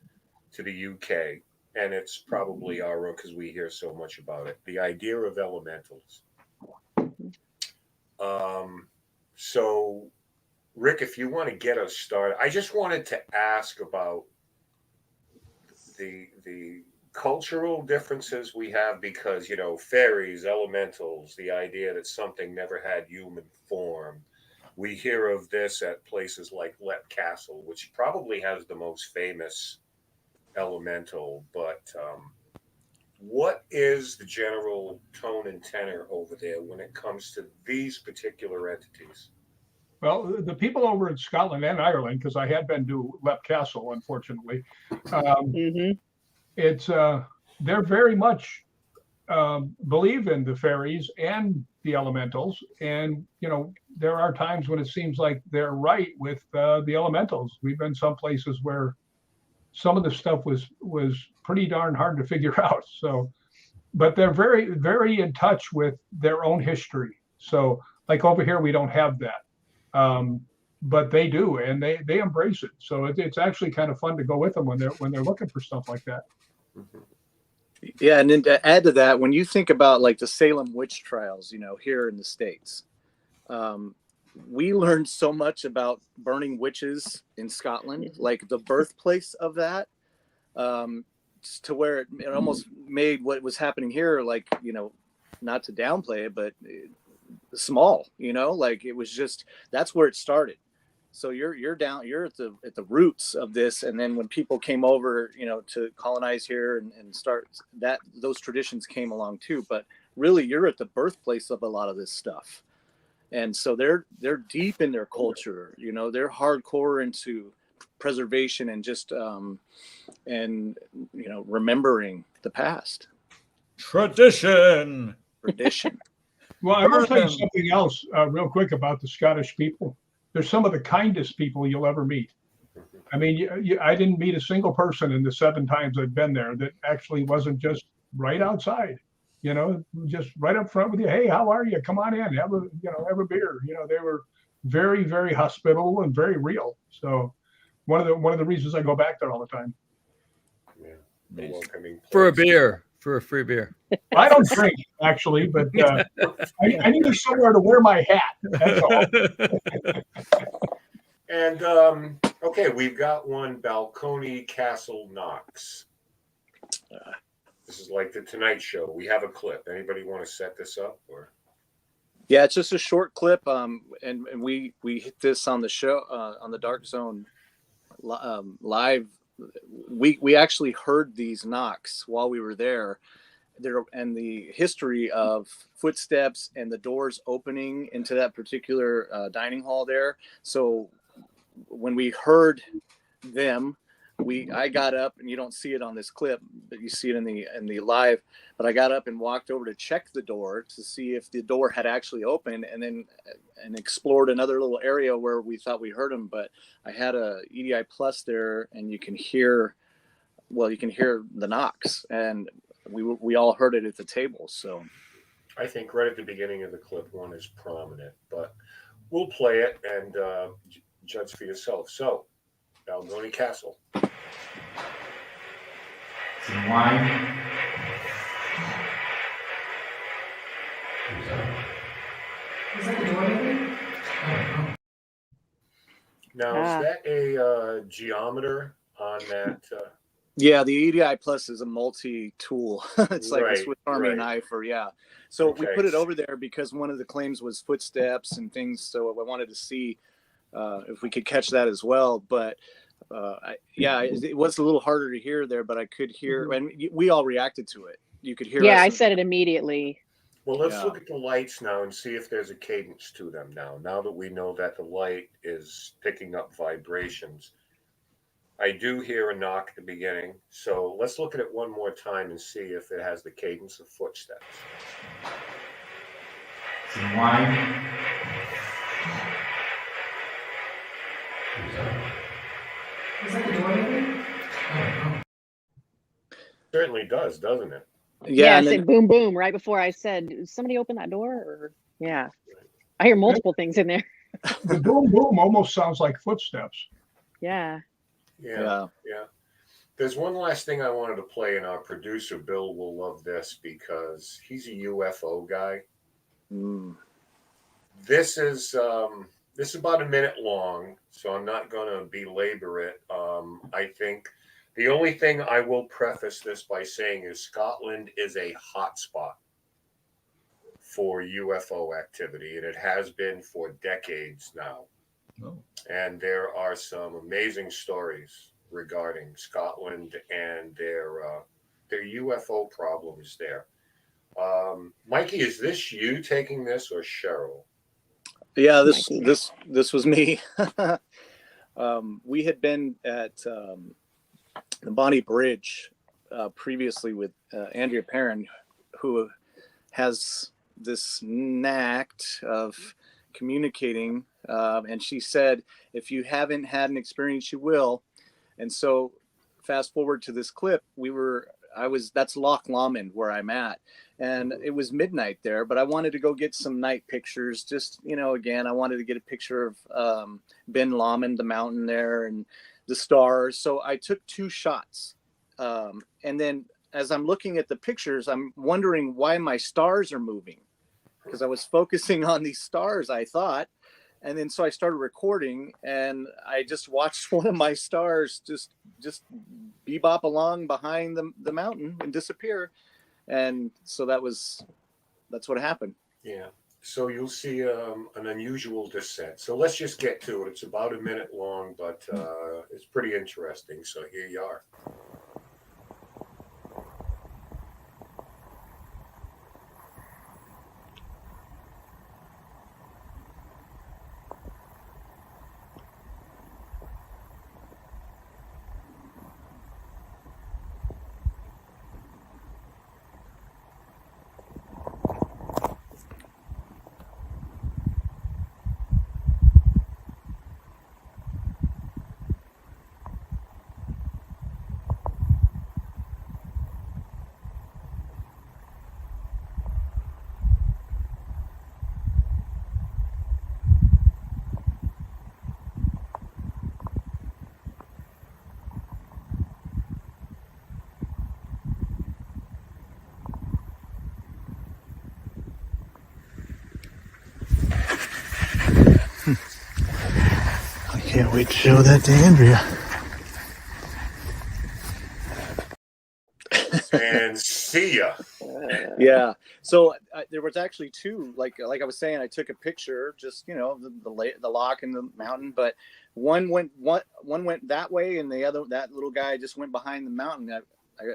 to the UK. And it's probably our own because we hear so much about it. The idea of elementals. So, Rick, if you want to get us started, I just wanted to ask about the cultural differences we have because, you know, fairies, elementals, the idea that something never had human form. We hear of this at places like Let Castle, which probably has the most famous elemental. But what is the general tone and tenor over there when it comes to these particular entities? Well, the people over in Scotland and Ireland, because I had been to Lep Castle, unfortunately, it's they're very much believe in the fairies and the elementals, and you know there are times when it seems like they're right with the elementals. We've been some places where some of the stuff was pretty darn hard to figure out. So, but they're very in touch with their own history. So, like over here, we don't have that. But they do, and they embrace it. So it's actually kind of fun to go with them when they're looking for stuff like that. Yeah, and then to add to that, when you think about like the Salem witch trials, you know, here in the States, we learned so much about burning witches in Scotland, like the birthplace of that, to where it almost made what was happening here, like, you know, not to downplay it, but small, you know, like it was just, that's where it started. So you're at the roots of this. And then when people came over, you know, to colonize here and start that, those traditions came along too, but really you're at the birthplace of a lot of this stuff. And so they're deep in their culture, you know, they're hardcore into preservation and just, and, you know, remembering the past. Tradition. Well, I will tell you something else real quick about the Scottish people. They're some of the kindest people you'll ever meet. I mean, I didn't meet a single person in the 7 times I've been there that actually wasn't just right outside, you know, just right up front with you. Hey, how are you? Come on in, have a beer. You know, they were very, very hospitable and very real. So one of the reasons I go back there all the time. Yeah, for a beer. For a free beer. I don't drink actually, but I need somewhere to wear my hat. That's all. And okay, we've got one Balcony Castle Knox. This is like the Tonight Show. We have a clip. Anybody want to set this up or? Yeah, it's just a short clip. And we hit this on the show on the Dark Zone live. We actually heard these knocks while we were there. And the history of footsteps and the doors opening into that particular dining hall there. So when we heard them, I got up, and you don't see it on this clip, but you see it in the live. But I got up and walked over to check the door to see if the door had actually opened, and explored another little area where we thought we heard them. But I had a EDI Plus there, and you can hear the knocks, and we all heard it at the table. So I think right at the beginning of the clip, one is prominent, but we'll play it and judge for yourself. So, Balcony Castle. Wine. Is that the door open? Now, is that a geometer on that? Yeah, the EDI Plus is a multi-tool. It's like a Swiss Army knife, or So we put it over there because one of the claims was footsteps and things. So I wanted to see if we could catch that as well. But it was a little harder to hear there, but I could hear, and we all reacted to it. You could hear. Yeah, I said it immediately. Well, let's look at the lights now and see if there's a cadence to them now. Now that we know that the light is picking up vibrations. I do hear a knock at the beginning, so let's look at it one more time and see if it has the cadence of footsteps. Wine. Is that the door open? Certainly does, doesn't it? Yeah, I said boom, boom right before I said, "Did somebody open that door?" Or I hear multiple things in there. The boom, boom almost sounds like footsteps. Yeah. Yeah. There's one last thing I wanted to play, and our producer Bill will love this because he's a UFO guy. This is about a minute long, so I'm not going to belabor it. I think the only thing I will preface this by saying is Scotland is a hot spot for UFO activity, and it has been for decades now. Oh. And there are some amazing stories regarding Scotland and their UFO problems there. Mikey, is this you taking this or Cheryl? Yeah, this was me. We had been at the Bonnie Bridge previously with Andrea Perrin, who has this knack of communicating, and she said, if you haven't had an experience, you will. And so fast forward to this clip, that's Loch Lomond where I'm at, and it was midnight there, but I wanted to go get some night pictures. Just, again, I wanted to get a picture of Ben Lomond, the mountain there, and the stars. So I took 2 shots. And then as I'm looking at the pictures, I'm wondering why my stars are moving, because I was focusing on these stars, I thought. And then so I started recording, and I just watched one of my stars just bebop along behind the mountain and disappear. And so that's what happened. Yeah. So you'll see an unusual descent. So let's just get to it. It's about a minute long, but it's pretty interesting. So here you are. I can't wait to show that to Andrea. And see ya. Yeah. So there was actually 2. Like I was saying, I took a picture, just the lock and the mountain, but one went that way, and that little guy just went behind the mountain.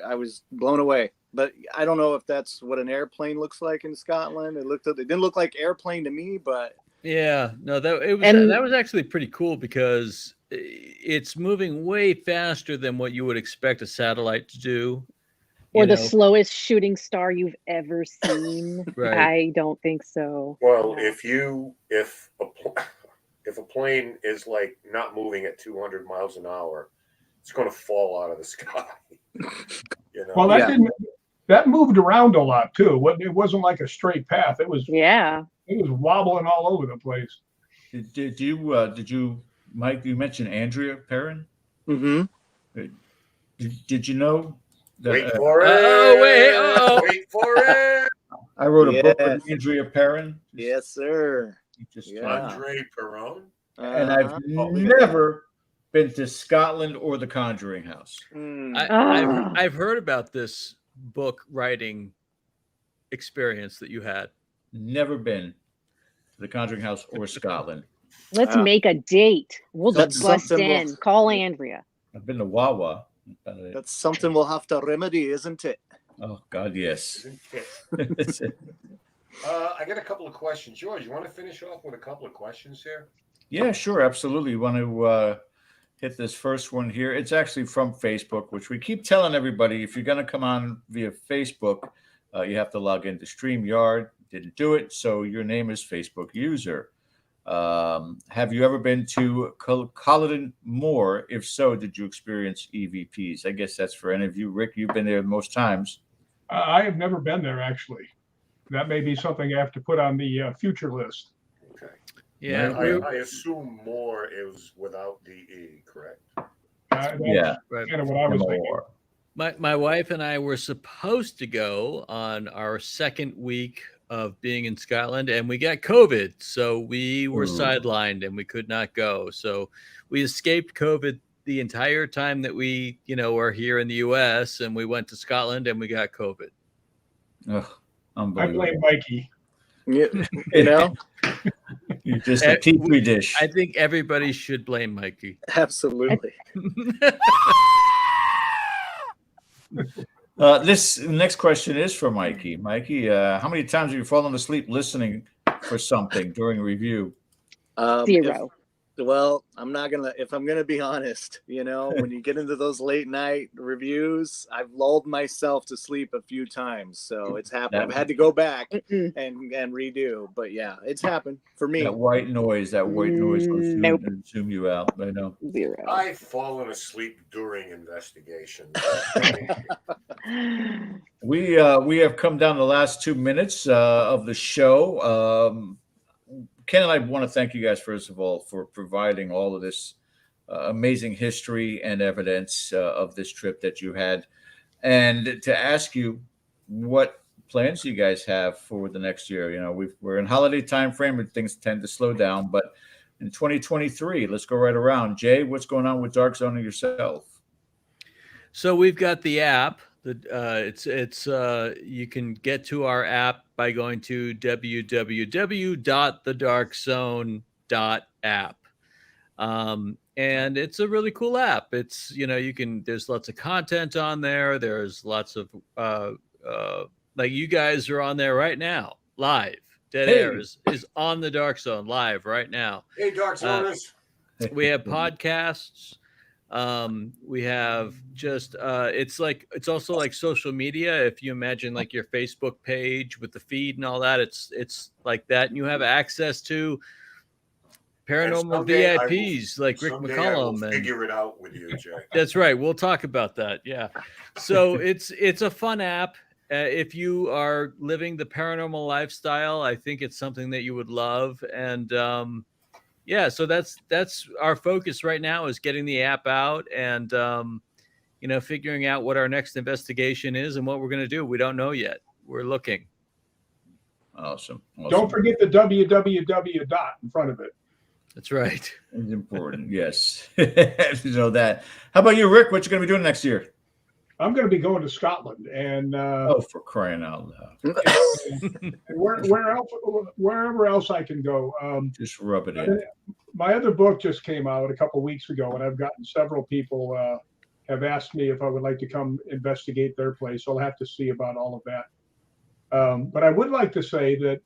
I was blown away. But I don't know if that's what an airplane looks like in Scotland. It didn't look like airplane to me, but yeah, no, that was actually pretty cool, because it's moving way faster than what you would expect a satellite to do. Or the slowest shooting star you've ever seen. Right. I don't think so. Well, if a plane is like not moving at 200 miles an hour, it's going to fall out of the sky. Well, that moved around a lot too. It wasn't like a straight path. It was wobbling all over the place. Did you, Mike? You mentioned Andrea Perrin. Mm-hmm. Did you know? Wait for it. Wait for it. I wrote a book with Andrea Perrin. Yes, sir. Andre Perron. And I've never been to Scotland or the Conjuring House. I've heard about this book writing experience that you had. Never been to the Conjuring House or Scotland. Let's make a date. We'll just bust in. Call Andrea. I've been to Wawa. That's something we'll have to remedy, isn't it? Oh God, yes. I got a couple of questions. George, you want to finish off with a couple of questions here? Yeah, sure, absolutely. You want to hit this first one here? It's actually from Facebook, which we keep telling everybody, if you're going to come on via Facebook, you have to log into StreamYard. Didn't do it, so your name is Facebook user. Have you ever been to Culloden Moor? If so, did you experience EVPs? I guess that's for any of you. Rick, you've been there most times. I have never been there, actually. That may be something I have to put on the future list. Okay. Yeah. I assume Moor is without the E, correct? Yeah. Kind of what I was thinking. My wife and I were supposed to go on our second week of being in Scotland, and we got COVID, so we were sidelined and we could not go. So we escaped COVID the entire time that we, were here in the U.S., and we went to Scotland and we got COVID. Oh, I blame Mikey. You're just a petri dish. I think everybody should blame Mikey. Absolutely. This next question is for Mikey. Mikey, how many times have you fallen asleep listening for something during review? 0. Well, if I'm gonna be honest, when you get into those late night reviews, I've lulled myself to sleep a few times. So it's happened. I've had to go back and redo. But yeah, it's happened for me. That white noise will zoom you out. I know. 0. I've fallen asleep during investigations. We have come down to the last 2 minutes of the show. Ken and I want to thank you guys, first of all, for providing all of this amazing history and evidence of this trip that you had, and to ask you what plans you guys have for the next year. We're in holiday time frame and things tend to slow down, but in 2023, let's go right around. Jay, what's going on with Dark Zone and yourself? So we've got the app. It's you can get to our app by going to www.thedarkzone.app. And it's a really cool app. It's, there's lots of content on there. There's lots of, like you guys are on there right now, live. Dead Air is on the Dark Zone live right now. Hey, Dark Zoners. We have podcasts. We have just it's also like social media. If you imagine like your Facebook page with the feed and all that, it's like that, and you have access to paranormal VIPs like Rick McCallum. And figure it out with you, Jay. That's right. We'll talk about that. Yeah. So it's a fun app. If you are living the paranormal lifestyle, I think it's something that you would love. And yeah, so that's our focus right now, is getting the app out and figuring out what our next investigation is and what we're going to do. We don't know yet. We're looking. Awesome. Don't forget the www dot in front of it. That's right. It's important. Yes. You know that. How about you, Rick? What you going to be doing next year? I'm going to be going to Scotland, and for crying out loud! Wherever else I can go. Just rub it in. My other book just came out a couple weeks ago, and I've gotten several people have asked me if I would like to come investigate their place. So I'll have to see about all of that. But I would like to say that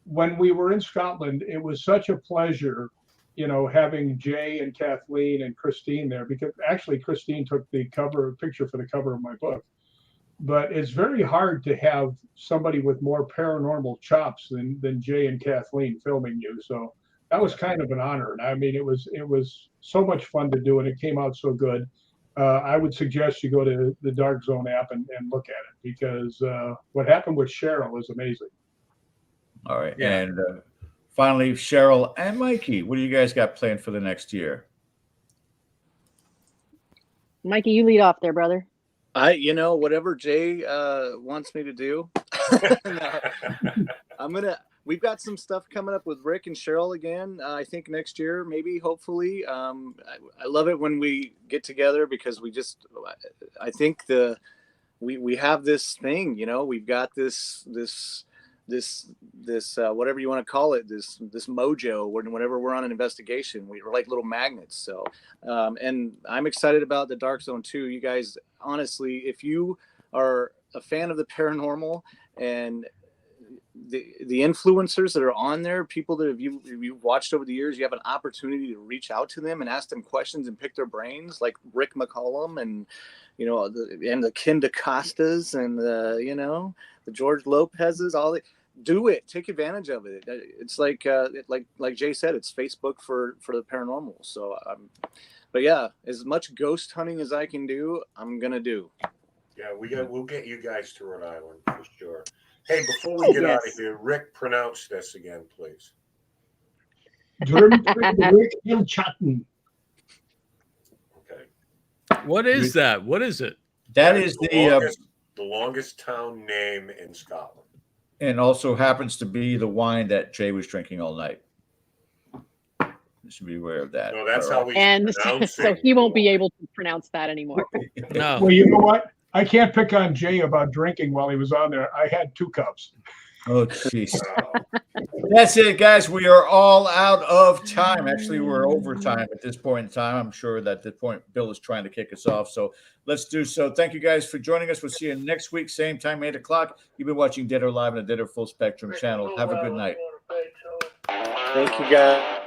when we were in Scotland, it was such a pleasure, having Jay and Kathleen and Christine there, because actually Christine took the picture for the cover of my book. But it's very hard to have somebody with more paranormal chops than Jay and Kathleen filming you. So that was kind of an honor. And I mean, it was so much fun to do, and it came out so good. I would suggest you go to the Dark Zone app and look at it, because what happened with Cheryl is amazing. All right. Yeah. And finally, Cheryl and Mikey, what do you guys got planned for the next year? Mikey, you lead off there, brother. Whatever Jay wants me to do. We've got some stuff coming up with Rick and Cheryl again. I think next year, maybe, hopefully. I love it when we get together, because I think we have this thing, we've got this whatever you want to call it, this mojo, whenever we're on an investigation, we're like little magnets. So and I'm excited about the Dark Zone too. You guys, honestly, if you are a fan of the paranormal and the influencers that are on there, people that you've watched over the years, you have an opportunity to reach out to them and ask them questions and pick their brains, like Rick McCallum and the Ken DaCostas and the George Lopez's, do it. Take advantage of it. It's like Jay said, it's Facebook for the paranormal. So, but yeah, as much ghost hunting as I can do, I'm gonna do. Yeah, we'll get you guys to Rhode Island for sure. Hey, before we get out of here, Rick, pronounce this again, please. Okay. What is that? What is it? That is the longest town name in Scotland. and also happens to be the wine that Jay was drinking all night. You should be aware of that. No, that's how we And pronounce so it. he won't be able to pronounce that anymore. No. Well, you know what? I can't pick on Jay about drinking while he was on there. I had 2 cups. Oh, jeez. That's it, guys. We are all out of time. Actually, we're over time at this point in time. I'm sure that at this point Bill is trying to kick us off. So let's do so. Thank you guys for joining us. We'll see you next week, same time, 8 o'clock. You've been watching Dead or Live on the Dead or Full Spectrum channel. Have a good night. Thank you, guys.